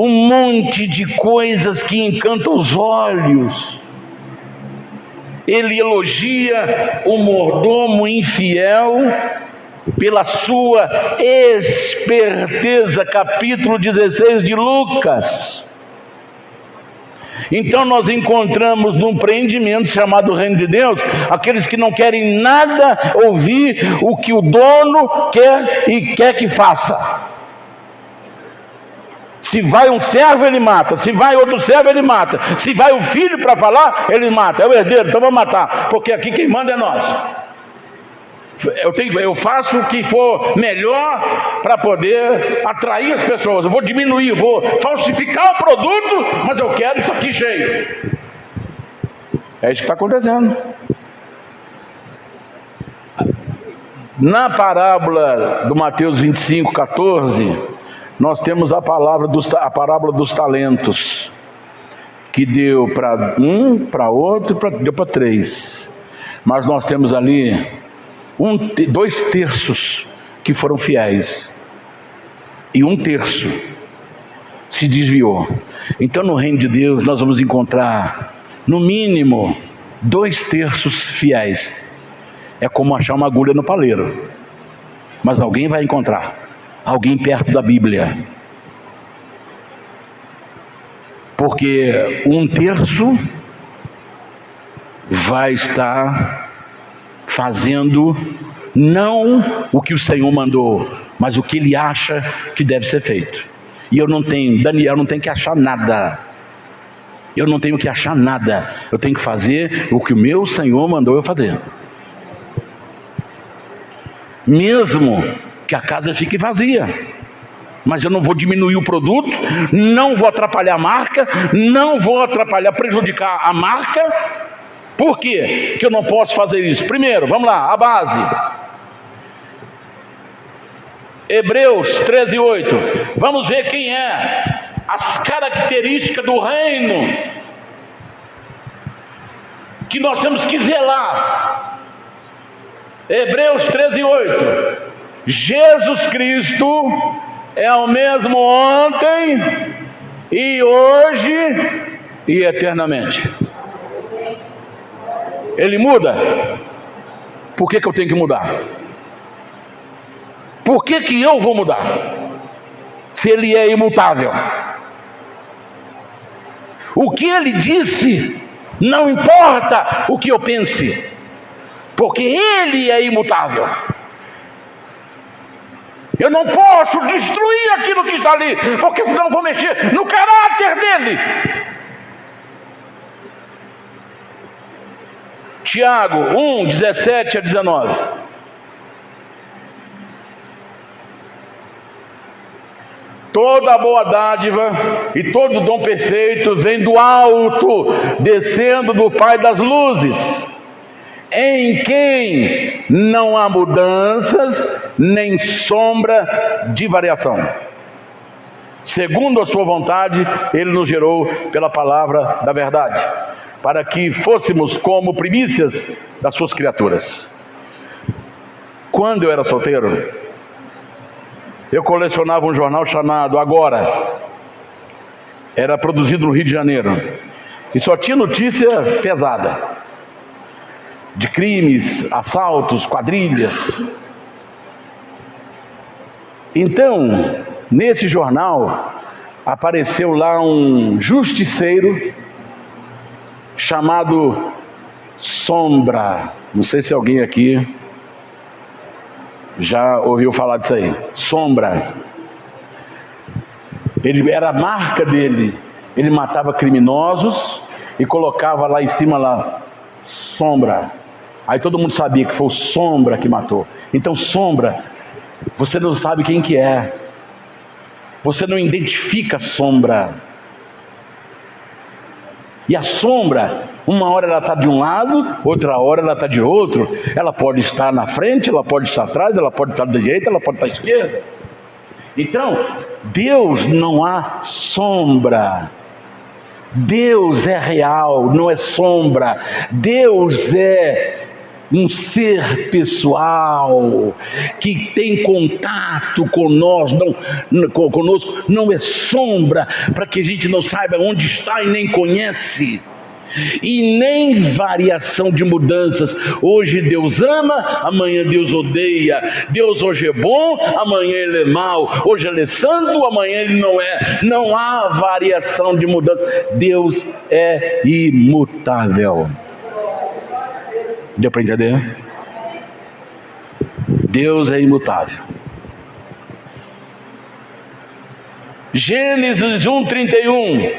Speaker 1: um monte de coisas que encantam os olhos. Ele elogia o mordomo infiel pela sua esperteza, capítulo 16 de Lucas. Então nós encontramos num empreendimento chamado Reino de Deus, aqueles que não querem nada ouvir o que o dono quer que faça. Se vai um servo, ele mata. Se vai outro servo, ele mata. Se vai o filho para falar, ele mata. É o herdeiro, então vamos matar, porque aqui quem manda é nós. Eu faço o que for melhor para poder atrair as pessoas. Eu vou diminuir, eu vou falsificar o produto, mas eu quero isso aqui cheio. É isso que está acontecendo. Na parábola do Mateus 25, 14, nós temos a parábola dos talentos, que deu para um, para outro, deu para 3. Mas nós temos ali 2 terços que foram fiéis, e 1 terço se desviou. Então no reino de Deus nós vamos encontrar no mínimo 2 terços fiéis. É como achar uma agulha no palheiro, mas alguém vai encontrar, alguém perto da Bíblia. Porque 1 terço vai estar fazendo não o que o Senhor mandou, mas o que ele acha que deve ser feito. E Daniel não tem que achar nada. Eu não tenho que achar nada. Eu tenho que fazer o que o meu Senhor mandou eu fazer. Mesmo que a casa fique vazia, mas eu não vou diminuir o produto, não vou atrapalhar a marca, não vou prejudicar a marca. Por quê que eu não posso fazer isso? Primeiro, vamos lá, a base. Hebreus 13:8. Vamos ver quem é, as características do reino que nós temos que zelar. Hebreus 13:8. Jesus Cristo é o mesmo ontem e hoje e eternamente. Ele muda? Por que eu tenho que mudar? Por que eu vou mudar? Se ele é imutável. O que ele disse, não importa o que eu pense, porque ele é imutável. Eu não posso destruir aquilo que está ali, porque senão vou mexer no caráter dele. Tiago 1, 17 a 19. Toda boa dádiva e todo dom perfeito vem do alto, descendo do Pai das luzes, em quem não há mudanças, nem sombra de variação. Segundo a sua vontade, ele nos gerou pela palavra da verdade, para que fôssemos como primícias das suas criaturas. Quando eu era solteiro, eu colecionava um jornal chamado Agora. Era produzido no Rio de Janeiro e só tinha notícia pesada, de crimes, assaltos, quadrilhas. Então, nesse jornal apareceu lá um justiceiro chamado Sombra. Não sei se alguém aqui já ouviu falar disso aí. Sombra. Ele era a marca dele. Ele matava criminosos e colocava lá em cima lá, Sombra. Aí todo mundo sabia que foi o Sombra que matou. Então, Sombra, você não sabe quem que é. Você não identifica a sombra. E a sombra, uma hora ela está de um lado, outra hora ela está de outro. Ela pode estar na frente, ela pode estar atrás, ela pode estar da direita, ela pode estar à esquerda. Então, Deus não há sombra. Deus é real, não é sombra. Deus é um ser pessoal que tem contato conosco, não é sombra para que a gente não saiba onde está e nem conhece, e nem variação de mudanças. Hoje Deus ama, amanhã Deus odeia. Deus hoje é bom, amanhã ele é mau. Hoje ele é santo, amanhã ele não é. Não há variação de mudança. Deus é imutável. Deu para entender? Deus é imutável. Gênesis 1:31.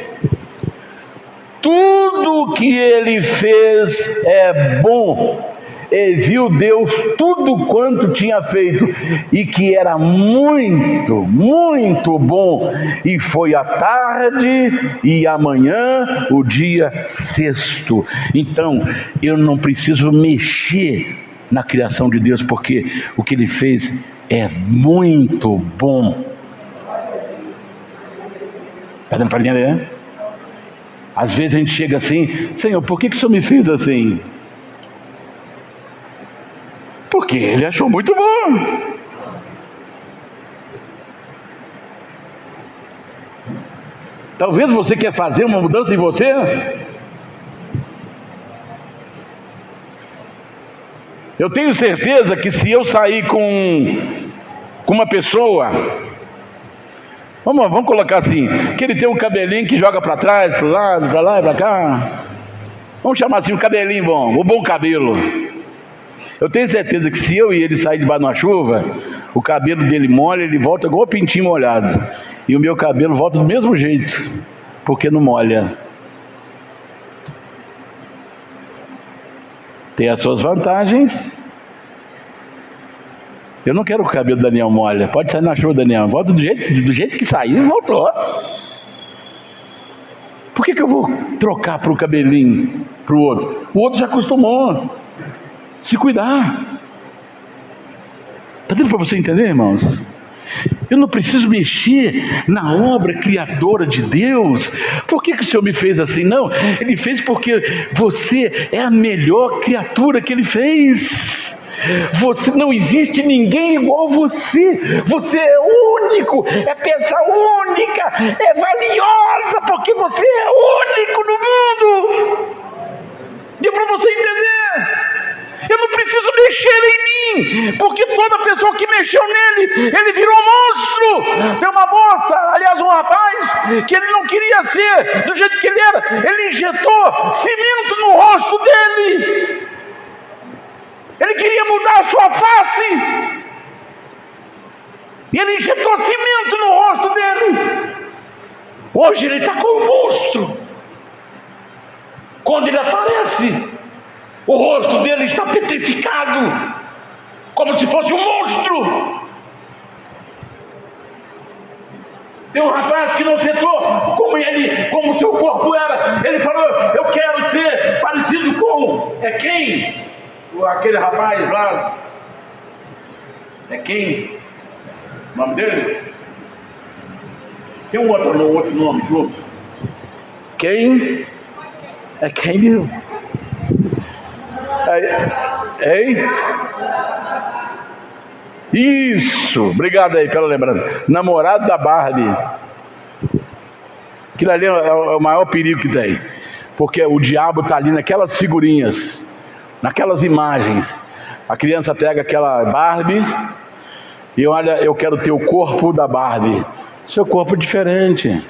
Speaker 1: Tudo que ele fez é bom, e viu Deus tudo quanto tinha feito, e que era muito, muito bom. E foi a tarde e amanhã o dia sexto. Então eu não preciso mexer na criação de Deus, porque o que ele fez é muito bom. Está dando para entender? Às vezes a gente chega assim: Senhor, por que o Senhor me fez assim? Porque ele achou muito bom. Talvez você quer fazer uma mudança em você. Eu tenho certeza que se eu sair com uma pessoa, vamos colocar assim, que ele tem um cabelinho que joga para trás, para o lado, para lá e para cá, vamos chamar assim, um cabelinho bom, o bom cabelo. Eu tenho certeza que se eu e ele sair debaixo de uma chuva, o cabelo dele molha, ele volta igual pintinho molhado, e o meu cabelo volta do mesmo jeito, porque não molha. Tem as suas vantagens. Eu não quero que o cabelo do Daniel molha. Pode sair na chuva, Daniel. Volta do jeito que saiu, voltou. Por que eu vou trocar para o cabelinho, para o outro? O outro já acostumou. Se cuidar. Está dando para você entender, irmãos? Eu não preciso mexer na obra criadora de Deus. Por que o Senhor me fez assim? Não, Ele fez porque você é a melhor criatura que Ele fez. Você, não existe ninguém igual a você. Você é único, é peça única, é valiosa, porque você é único no mundo. Deu para você entender? Eu não preciso mexer em mim, porque toda pessoa que mexeu nele, ele virou monstro. Tem uma moça, aliás um rapaz, que ele não queria ser do jeito que ele era. Ele injetou cimento no rosto dele. Ele queria mudar a sua face. E ele injetou cimento no rosto dele. Hoje ele está com um monstro. Quando ele aparece, o rosto dele está petrificado, como se fosse um monstro. Tem um rapaz que não aceitou como seu corpo era. Ele falou: eu quero ser parecido com quem? Aquele rapaz lá. Quem? O nome dele? Tem um outro nome junto. Quem? Quem mesmo? Hein? Isso, obrigado aí pela lembrança. Namorado da Barbie. Aquilo ali é o maior perigo que tem, porque o diabo está ali naquelas figurinhas, naquelas imagens. A criança pega aquela Barbie e olha: eu quero ter o corpo da Barbie. Seu corpo é diferente.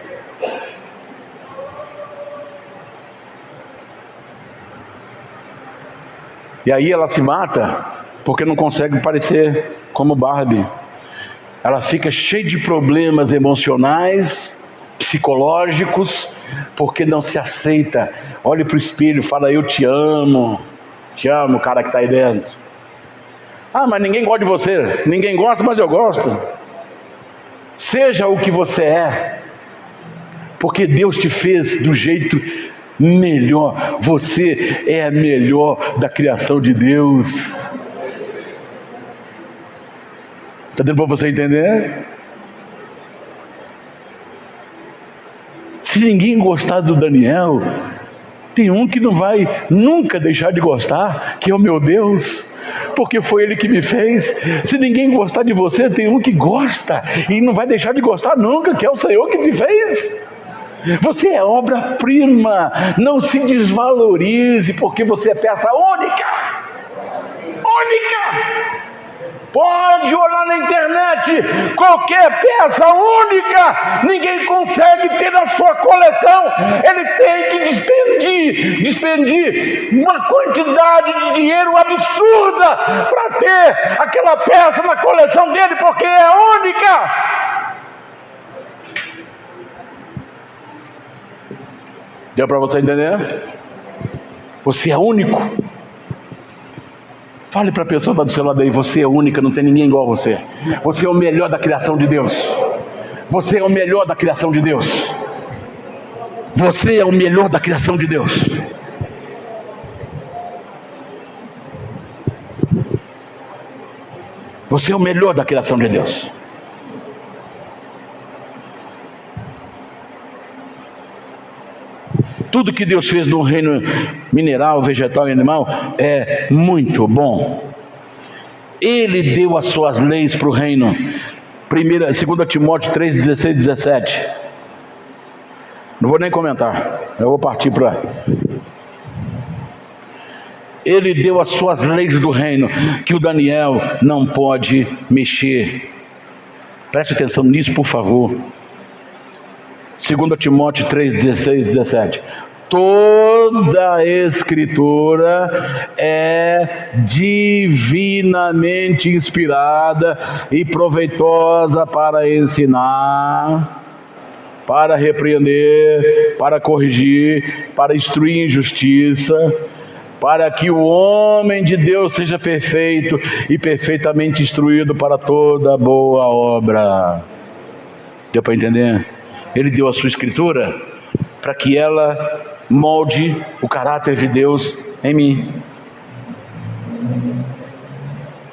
Speaker 1: E aí ela se mata porque não consegue parecer como Barbie. Ela fica cheia de problemas emocionais, psicológicos, porque não se aceita. Olha para o espelho e fala: eu te amo, o cara que está aí dentro. Ah, mas ninguém gosta de você. Ninguém gosta, mas eu gosto. Seja o que você é, porque Deus te fez do jeito melhor. Você é a melhor da criação de Deus. Está dando para você entender? Se ninguém gostar do Daniel, tem um que não vai nunca deixar de gostar, que é o meu Deus, porque foi Ele que me fez. Se ninguém gostar de você, tem um que gosta e não vai deixar de gostar nunca, que é o Senhor que te fez. Você é obra-prima. Não se desvalorize, porque você é peça única. Pode olhar na internet, qualquer peça única, ninguém consegue ter na sua coleção. Ele tem que despendir uma quantidade de dinheiro absurda para ter aquela peça na coleção dele, porque é única. Deu para você entender? Você é único. Fale para a pessoa que está do seu lado aí: você é única, não tem ninguém igual a você. Você é o melhor da criação de Deus. Você é o melhor da criação de Deus. Você é o melhor da criação de Deus. Você é o melhor da criação de Deus. Tudo que Deus fez no reino mineral, vegetal e animal é muito bom. Ele deu as suas leis para o reino. 2 Timóteo 3, 16 e 17. Não vou nem comentar. Eu vou partir para... Ele deu as suas leis do reino, que o Daniel não pode mexer. Preste atenção nisso, por favor. 2 Timóteo 3, 16 e 17. Toda a Escritura é divinamente inspirada e proveitosa para ensinar, para repreender, para corrigir, para instruir em justiça, para que o homem de Deus seja perfeito e perfeitamente instruído para toda boa obra. Deu para entender? Ele deu a sua Escritura para que ela molde o caráter de Deus em mim.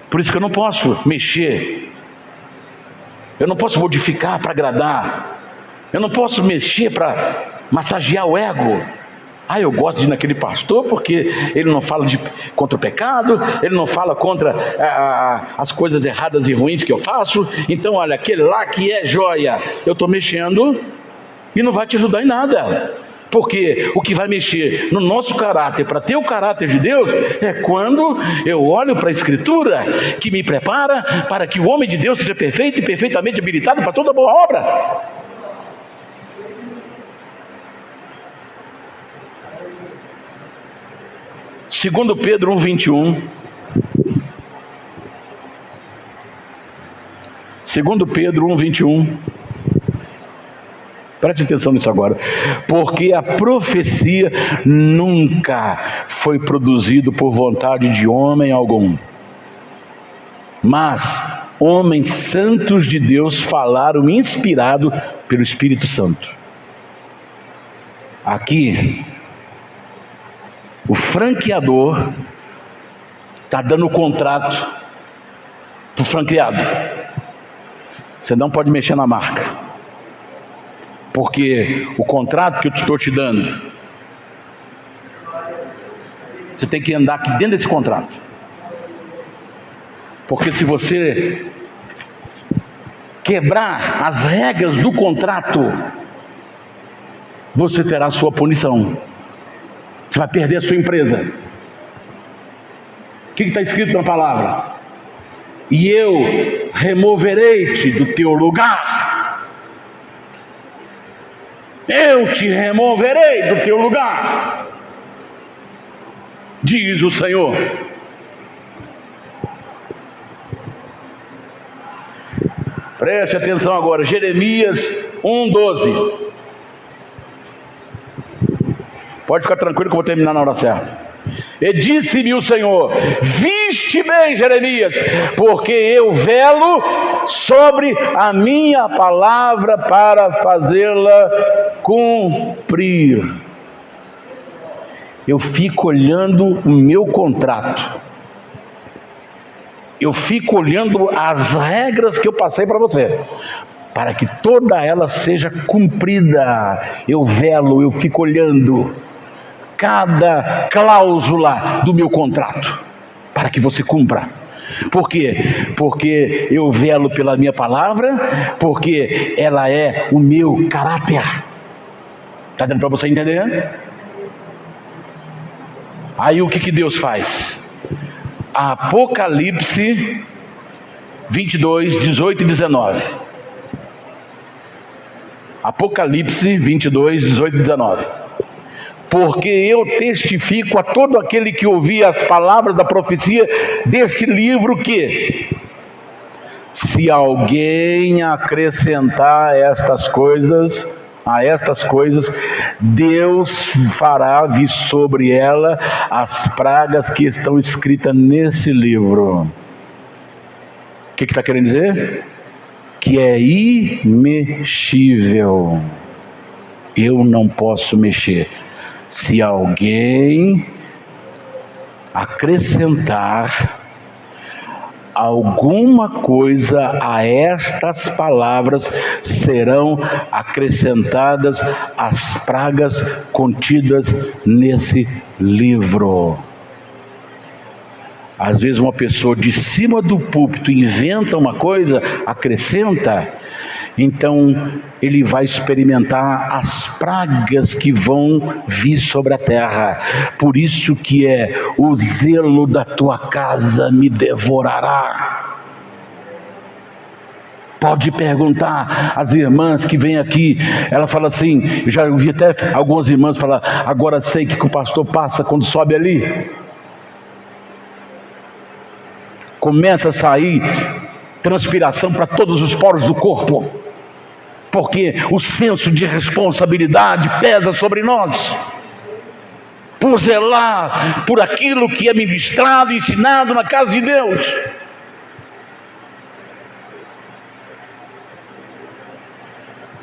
Speaker 1: Por isso que eu não posso mexer, eu não posso modificar para agradar, eu não posso mexer para massagear o ego. Ah, eu gosto de ir naquele pastor porque ele não fala contra o pecado, ele não fala contra as coisas erradas e ruins que eu faço. Então olha, aquele lá que é joia, eu estou mexendo e não vai te ajudar em nada. Porque o que vai mexer no nosso caráter, para ter o caráter de Deus, é quando eu olho para a Escritura, que me prepara para que o homem de Deus seja perfeito e perfeitamente habilitado para toda boa obra. Segundo Pedro 1:21. Segundo Pedro 1:21. Preste atenção nisso agora. Porque a profecia nunca foi produzida por vontade de homem algum, mas homens santos de Deus falaram inspirado pelo Espírito Santo. Aqui, o franqueador está dando o contrato para o franqueado. Você não pode mexer na marca. Porque o contrato que eu estou te dando, você tem que andar aqui dentro desse contrato. Porque se você quebrar as regras do contrato, você terá a sua punição. Você vai perder a sua empresa. O que está escrito na palavra? E eu removerei-te do teu lugar. Eu te removerei do teu lugar, diz o Senhor. Preste atenção agora, Jeremias 1:12. Pode ficar tranquilo que eu vou terminar na hora certa. E disse-me o Senhor: viste bem, Jeremias, porque eu velo sobre a minha palavra para fazê-la cumprir. Eu fico olhando o meu contrato. Eu fico olhando as regras que eu passei para você, para que toda ela seja cumprida. Eu velo, eu fico olhando cada cláusula do meu contrato, para que você cumpra. Por quê? Porque eu velo pela minha palavra, porque ela é o meu caráter. Está dando para você entender? Aí o que Deus faz? Apocalipse 22, 18 e 19. Apocalipse 22, 18 e 19. Porque eu testifico a todo aquele que ouvir as palavras da profecia deste livro que, se alguém acrescentar a estas coisas, Deus fará vir sobre ela as pragas que estão escritas nesse livro. O que está querendo dizer? Que é imexível. Eu não posso mexer. Se alguém acrescentar alguma coisa a estas palavras, serão acrescentadas as pragas contidas nesse livro. Às vezes uma pessoa de cima do púlpito inventa uma coisa, acrescenta, então ele vai experimentar as pragas que vão vir sobre a terra. Por isso que o zelo da tua casa me devorará. Pode perguntar às irmãs que vêm aqui, ela fala assim, eu já ouvi até algumas irmãs falar, agora sei que o pastor passa quando sobe ali. Começa a sair transpiração para todos os poros do corpo, porque o senso de responsabilidade pesa sobre nós, por zelar por aquilo que é ministrado e ensinado na casa de Deus.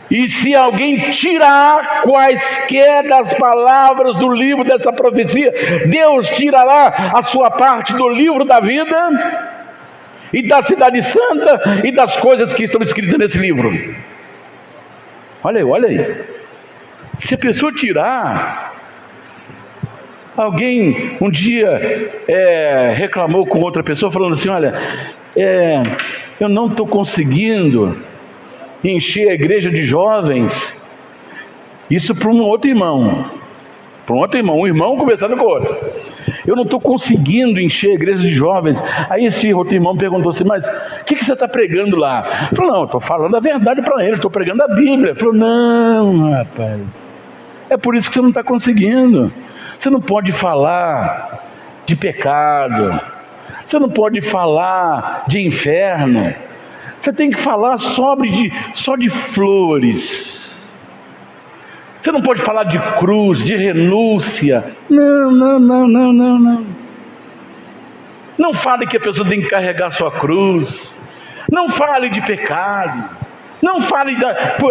Speaker 1: E se alguém tirar quaisquer das palavras do livro dessa profecia, Deus tirará a sua parte do livro da vida e da cidade santa e das coisas que estão escritas nesse livro. Olha aí. Se a pessoa tirar, alguém um dia reclamou com outra pessoa falando assim, olha, eu não estou conseguindo encher a igreja de jovens, Isso para um outro irmão. Um irmão conversando com o outro. Eu não estou conseguindo encher a igreja de jovens. Aí esse outro irmão perguntou assim, mas o que você está pregando lá? Eu falei, não, eu estou falando a verdade para ele, estou pregando a Bíblia. Ele falou, não, rapaz, é por isso que você não está conseguindo. Você não pode falar de pecado, você não pode falar de inferno, você tem que falar só de flores. Você não pode falar de cruz, de renúncia. Não. Não fale que a pessoa tem que carregar sua cruz. Não fale de pecado. Não fale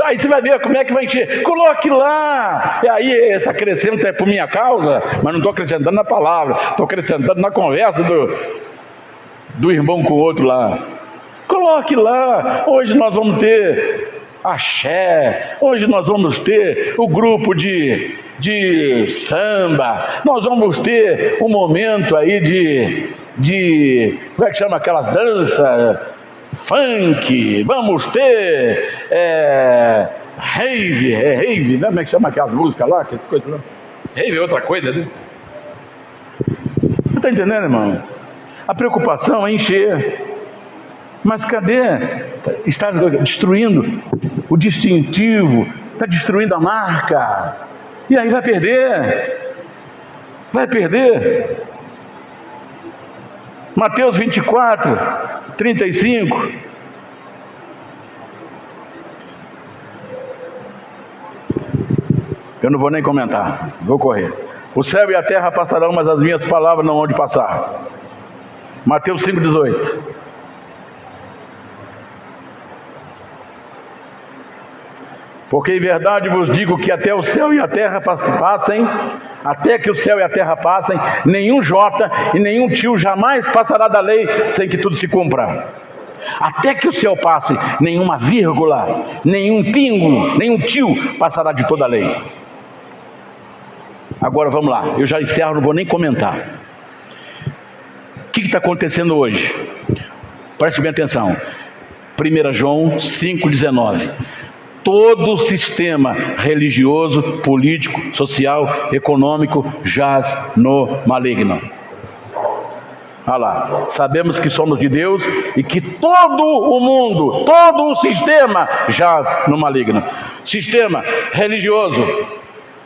Speaker 1: aí você vai ver como é que vai encher. Coloque lá. E aí esse acrescento é por minha causa, mas não estou acrescentando na palavra, estou acrescentando na conversa do irmão com o outro lá. Coloque lá. Hoje nós vamos ter axé, hoje nós vamos ter o grupo de samba, nós vamos ter um momento aí de como é que chama aquelas danças? Funk, vamos ter rave, né? Como é que chama aquelas músicas lá? Aquelas coisas lá? Rave é outra coisa, né? Você está entendendo, irmão? A preocupação é encher. Mas cadê? Está destruindo o distintivo, está destruindo a marca. E aí vai perder. Mateus 24, 35. Eu não vou nem comentar, vou correr. O céu e a terra passarão, mas as minhas palavras não hão de passar. Mateus 5, 18. Porque em verdade vos digo que até o céu e a terra passem, até que o céu e a terra passem, nenhum jota e nenhum tio jamais passará da lei sem que tudo se cumpra. Até que o céu passe, nenhuma vírgula, nenhum pingo, nenhum tio passará de toda a lei. Agora vamos lá, eu já encerro, não vou nem comentar. O que está acontecendo hoje? Preste bem atenção. 1 João 5,19. Todo o sistema religioso, político, social, econômico jaz no maligno. Olha lá, sabemos que somos de Deus e que todo o mundo, todo o sistema jaz no maligno. Sistema religioso,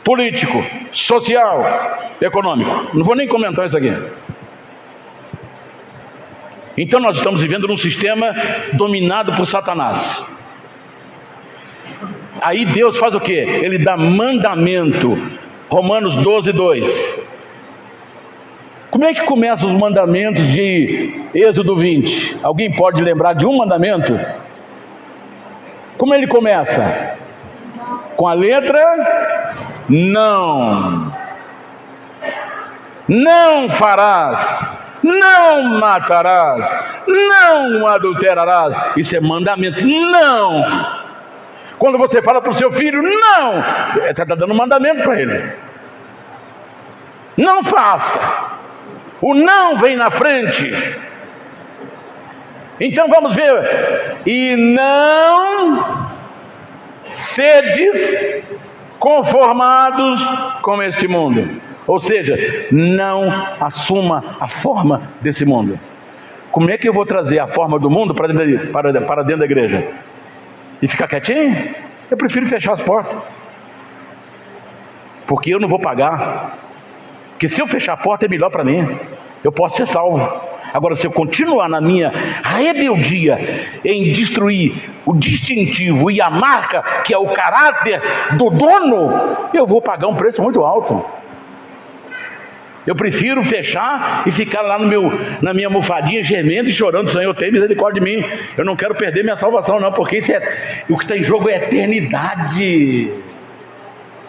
Speaker 1: político, social, econômico. Não vou nem comentar isso aqui. Então nós estamos vivendo num sistema dominado por Satanás. Aí Deus faz o quê? Ele dá mandamento. Romanos 12, 2. Como é que começam os mandamentos de Êxodo 20? Alguém pode lembrar de um mandamento? Como ele começa? Com a letra não. Não farás, não matarás, não adulterarás. Isso é mandamento. Não. Quando você fala para o seu filho, não, você está dando mandamento para ele. Não faça. O não vem na frente. Então vamos ver. E não sedes conformados com este mundo. Ou seja, não assuma a forma desse mundo. Como é que eu vou trazer a forma do mundo para dentro da igreja? E ficar quietinho? Eu prefiro fechar as portas. Porque eu não vou pagar. Porque se eu fechar a porta é melhor para mim. Eu posso ser salvo. Agora, se eu continuar na minha rebeldia em destruir o distintivo e a marca, que é o caráter do dono, eu vou pagar um preço muito alto. Eu prefiro fechar e ficar lá na minha almofadinha gemendo e chorando. Senhor, tem misericórdia de mim. Eu não quero perder minha salvação não, porque o que está em jogo é eternidade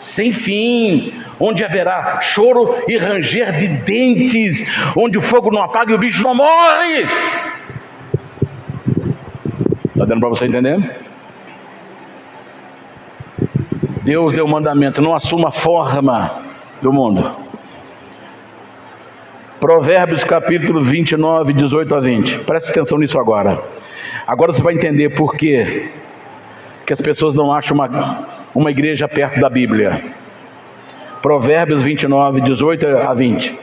Speaker 1: sem fim, onde haverá choro e ranger de dentes, onde o fogo não apaga e o bicho não morre. Está dando para você entender? Deus deu o mandamento: não assuma a forma do mundo. Provérbios capítulo 29, 18 a 20. Preste atenção nisso agora. Agora você vai entender por que as pessoas não acham uma igreja perto da Bíblia. Provérbios 29, 18 a 20.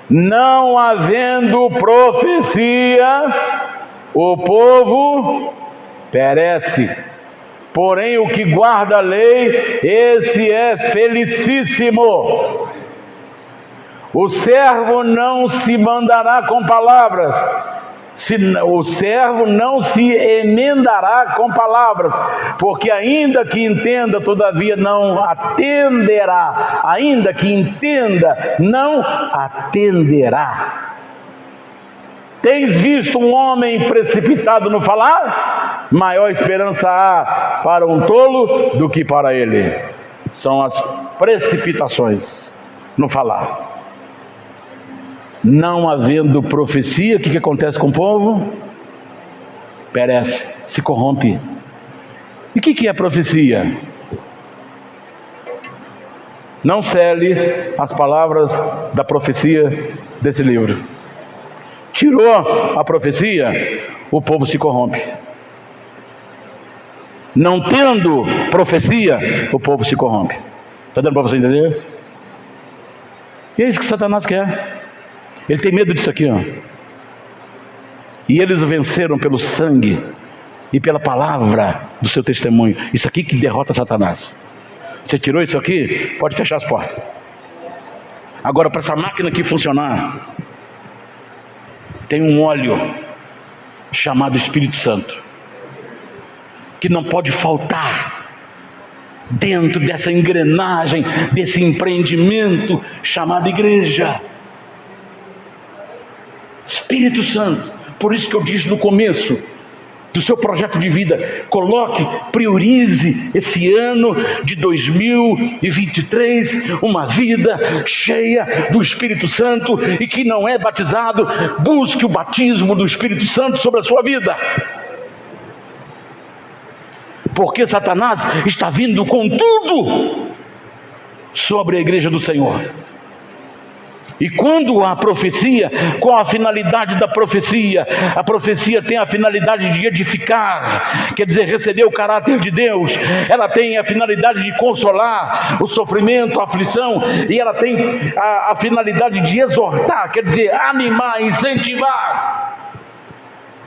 Speaker 1: Não havendo profecia, o povo perece. Porém, o que guarda a lei, esse é felicíssimo. O servo não se mandará com palavras, o servo não se emendará com palavras, porque ainda que entenda, todavia não atenderá. Ainda que entenda, não atenderá. Tens visto um homem precipitado no falar? Maior esperança há para um tolo do que para ele. São as precipitações no falar. Não havendo profecia, o que acontece com o povo? Perece, se corrompe. E o que é profecia? Não cele as palavras da profecia desse livro. Tirou a profecia, o povo se corrompe. Não tendo profecia, o povo se corrompe. Está dando para você entender? E é isso que Satanás quer. Ele tem medo disso aqui, ó. E eles o venceram pelo sangue e pela palavra do seu testemunho. Isso aqui que derrota Satanás. Você tirou isso aqui? Pode fechar as portas. Agora, para essa máquina aqui funcionar, tem um óleo chamado Espírito Santo, que não pode faltar dentro dessa engrenagem, desse empreendimento chamado igreja. Espírito Santo. Por isso que eu disse no começo do seu projeto de vida, coloque, priorize esse ano de 2023, uma vida cheia do Espírito Santo, e que não é batizado, busque o batismo do Espírito Santo sobre a sua vida. Porque Satanás está vindo com tudo sobre a igreja do Senhor. E quando há profecia, qual a finalidade da profecia? A profecia tem a finalidade de edificar, quer dizer, receber o caráter de Deus. Ela tem a finalidade de consolar o sofrimento, a aflição, e ela tem a finalidade de exortar, quer dizer, animar, incentivar.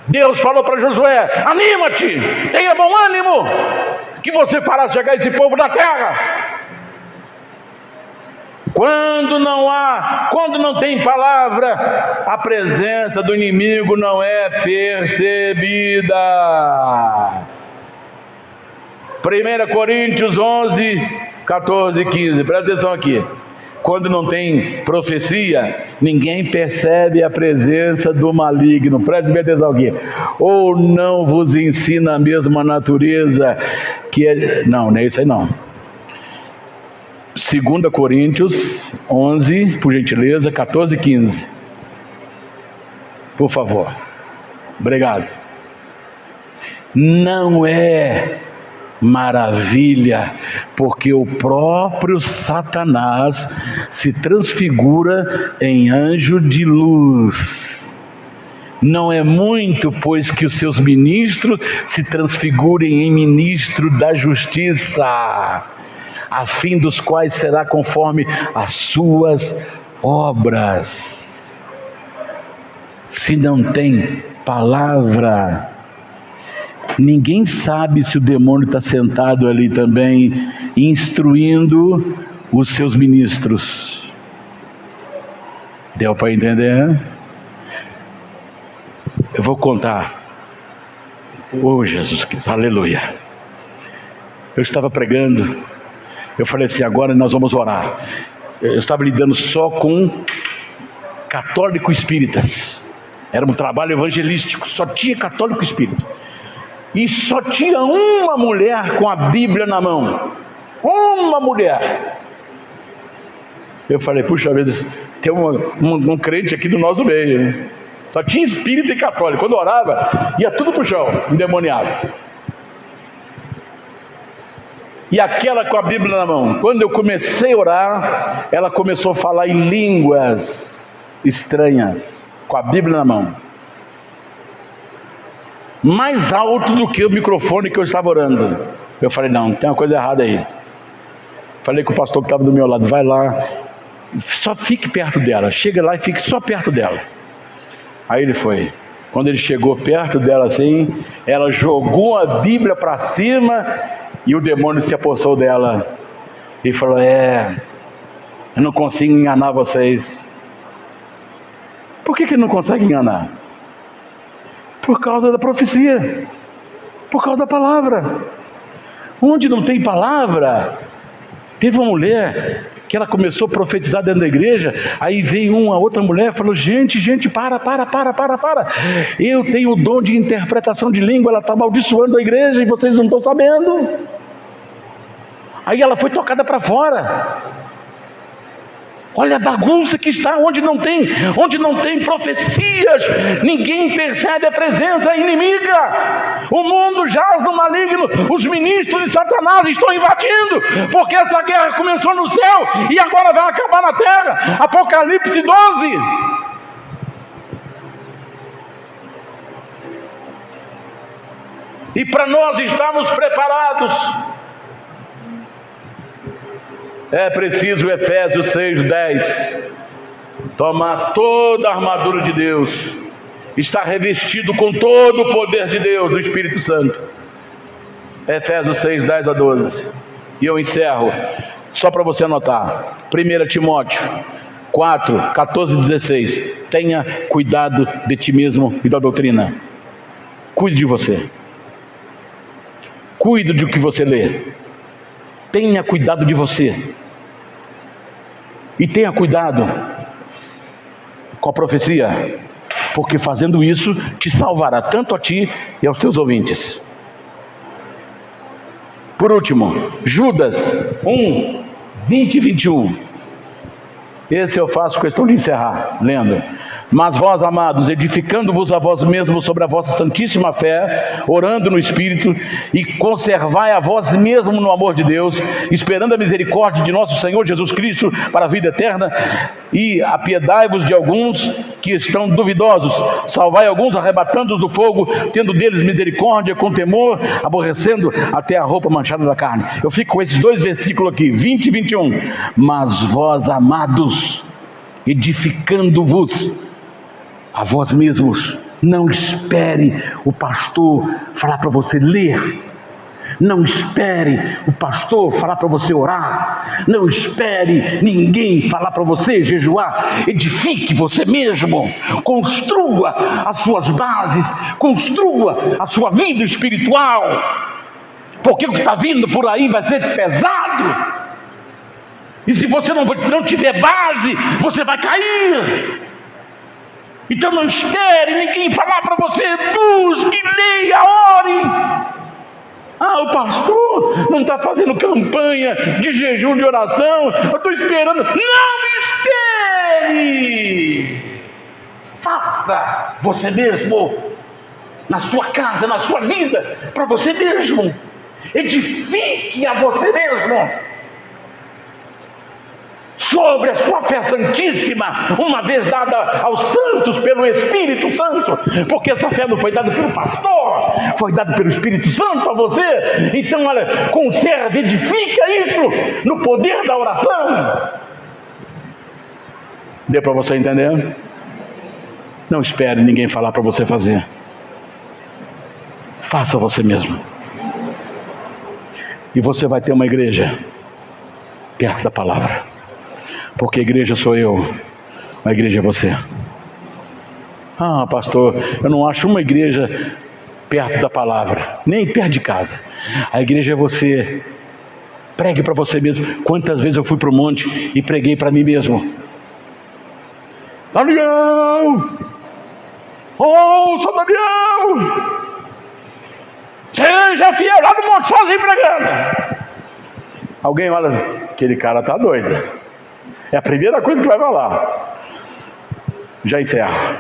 Speaker 1: Deus falou para Josué: anima-te, tenha bom ânimo, que você fará chegar esse povo na terra. Quando não tem palavra, a presença do inimigo não é percebida. 1 Coríntios 11, 14 e 15, presta atenção aqui. Quando não tem profecia, ninguém percebe a presença do maligno. Preste bem atenção aqui. Ou não vos ensina a mesma natureza que é... Não é isso aí não. 2 Coríntios 11, por gentileza, 14 e 15. Por favor. Obrigado. Não é maravilha, porque o próprio Satanás se transfigura em anjo de luz. Não é muito, pois, que os seus ministros se transfigurem em ministro da justiça, a fim dos quais será conforme as suas obras. Se não tem palavra, ninguém sabe se o demônio está sentado ali também, instruindo os seus ministros. Deu para entender? Eu vou contar. Oh, Jesus Cristo, aleluia. Eu estava pregando. Eu falei assim: agora nós vamos orar. Eu estava lidando só com católicos espíritas. Era um trabalho evangelístico, só tinha católico espírita. E só tinha uma mulher com a Bíblia na mão. Uma mulher. Eu falei: puxa vida, tem um crente aqui do nosso meio. Só tinha espírita e católico. Quando orava, ia tudo para o chão, endemoniado. E aquela com a Bíblia na mão, quando eu comecei a orar, ela começou a falar em línguas estranhas, com a Bíblia na mão. Mais alto do que o microfone que eu estava orando. Eu falei: não, tem uma coisa errada aí. Falei com o pastor que estava do meu lado, vai lá, só fique perto dela, chega lá e fique só perto dela. Aí ele foi. Quando ele chegou perto dela assim, ela jogou a Bíblia para cima e o demônio se apossou dela e falou: eu não consigo enganar vocês. Por que não consegue enganar? Por causa da profecia, por causa da palavra. Onde não tem palavra, teve uma mulher que ela começou a profetizar dentro da igreja, aí veio uma outra mulher e falou: gente, para, eu tenho o dom de interpretação de língua, ela está amaldiçoando a igreja e vocês não estão sabendo. Aí ela foi tocada para fora. Olha a bagunça que está, onde não tem profecias, ninguém percebe a presença inimiga. O mundo jaz no maligno, os ministros de Satanás estão invadindo, porque essa guerra começou no céu e agora vai acabar na terra. Apocalipse 12. E para nós estarmos preparados, é preciso, Efésios 6:10, tomar toda a armadura de Deus, estar revestido com todo o poder de Deus, do Espírito Santo. Efésios 6:10-12. E eu encerro, só para você anotar, 1 Timóteo 4:14-16. Tenha cuidado de ti mesmo e da doutrina. Cuide de você. Cuide do que você lê. Tenha cuidado de você. E tenha cuidado com a profecia, porque fazendo isso te salvará tanto a ti e aos teus ouvintes. Por último, Judas 1:20-21. Esse eu faço questão de encerrar lendo. Mas vós, amados, edificando-vos a vós mesmos sobre a vossa santíssima fé, orando no Espírito, e conservai a vós mesmos no amor de Deus, esperando a misericórdia de nosso Senhor Jesus Cristo para a vida eterna, e apiedai-vos de alguns que estão duvidosos, salvai alguns arrebatando-os do fogo, tendo deles misericórdia com temor, aborrecendo até a roupa manchada da carne. Eu fico com esses dois versículos aqui, 20 e 21. Mas vós, amados, edificando-vos a vós mesmos. Não espere o pastor falar para você ler. Não espere o pastor falar para você orar. Não espere ninguém falar para você jejuar. Edifique você mesmo. Construa as suas bases. Construa a sua vida espiritual. Porque o que está vindo por aí vai ser pesado. E se você não tiver base, você vai cair. Então não espere ninguém falar para você. Busque, leia, ore. O pastor não está fazendo campanha de jejum, de oração. Eu estou esperando. Não espere. Faça você mesmo. Na sua casa, na sua vida. Para você mesmo. Edifique a você mesmo sobre a sua fé santíssima, uma vez dada aos santos pelo Espírito Santo, porque essa fé não foi dada pelo pastor, foi dada pelo Espírito Santo a você. Então, olha, conserve, edifica isso no poder da oração. Deu para você entender? Não espere ninguém falar para você fazer. Faça você mesmo. E você vai ter uma igreja perto da palavra. Porque a igreja sou eu, a igreja é você. Pastor, eu não acho uma igreja perto da palavra, nem perto de casa. A igreja é você. Pregue para você mesmo. Quantas vezes eu fui para o monte e preguei para mim mesmo? Daniel! Sou Daniel! Seja fiel lá no monte sozinho pregando. Alguém olha, aquele cara está doido. É a primeira coisa que vai falar. Já encerro.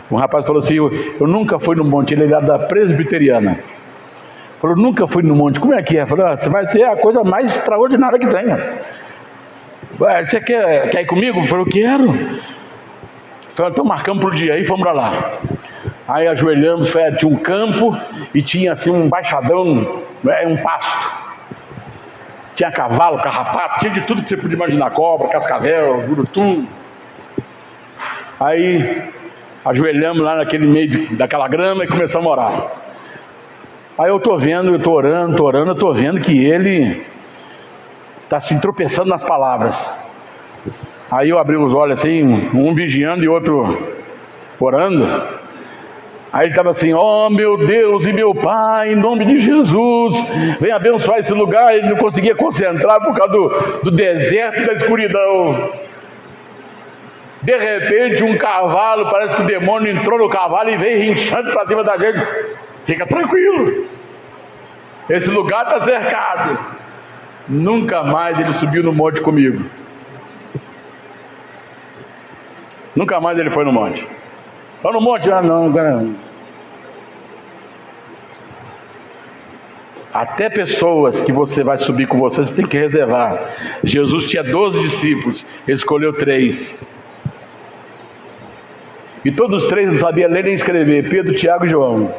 Speaker 1: Um rapaz falou assim: eu nunca fui no monte. Ele era da presbiteriana. Falou: nunca fui no monte. Como é que é? Falou: você vai ser a coisa mais extraordinária que tenha. Você quer ir comigo? Falou: quero. Falou: então marcamos para o dia. Aí fomos para lá. Aí ajoelhamos, tinha um campo e tinha assim um baixadão, um pasto. Tinha cavalo, carrapato, tinha de tudo que você podia imaginar, cobra, cascavel, urutu. Aí ajoelhamos lá naquele meio daquela grama e começamos a orar. Aí eu estou vendo, eu estou orando, eu estou vendo que ele está se tropeçando nas palavras. Aí eu abri os olhos assim, um vigiando e outro orando. Aí ele estava assim: ó meu Deus e meu Pai, em nome de Jesus, vem abençoar esse lugar. Ele não conseguia concentrar por causa do deserto e da escuridão. De repente um cavalo, parece que o demônio entrou no cavalo e veio rinchando para cima da gente. Fica tranquilo, esse lugar está cercado. Nunca mais ele subiu no monte comigo. Nunca mais ele foi no monte. Foi no monte? Ah, não, agora não. Até pessoas que você vai subir com você tem que reservar. Jesus tinha 12 discípulos, ele escolheu 3. E todos os 3 não sabiam ler nem escrever: Pedro, Tiago e João.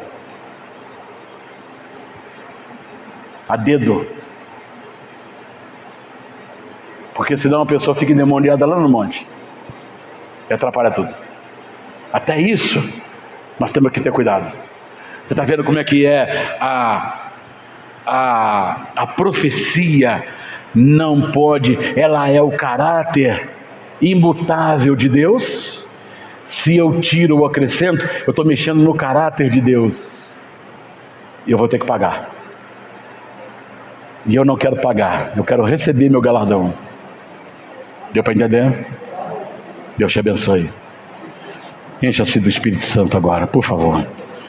Speaker 1: A dedo. Porque senão a pessoa fica endemoniada lá no monte e atrapalha tudo. Até isso nós temos que ter cuidado. Você está vendo como é que é a profecia? Não pode, ela é o caráter imutável de Deus. Se eu tiro ou acrescento, eu estou mexendo no caráter de Deus e eu vou ter que pagar. E eu não quero pagar, eu quero receber meu galardão. Deu para entender? Deus te abençoe. Encha-se do Espírito Santo agora, por favor.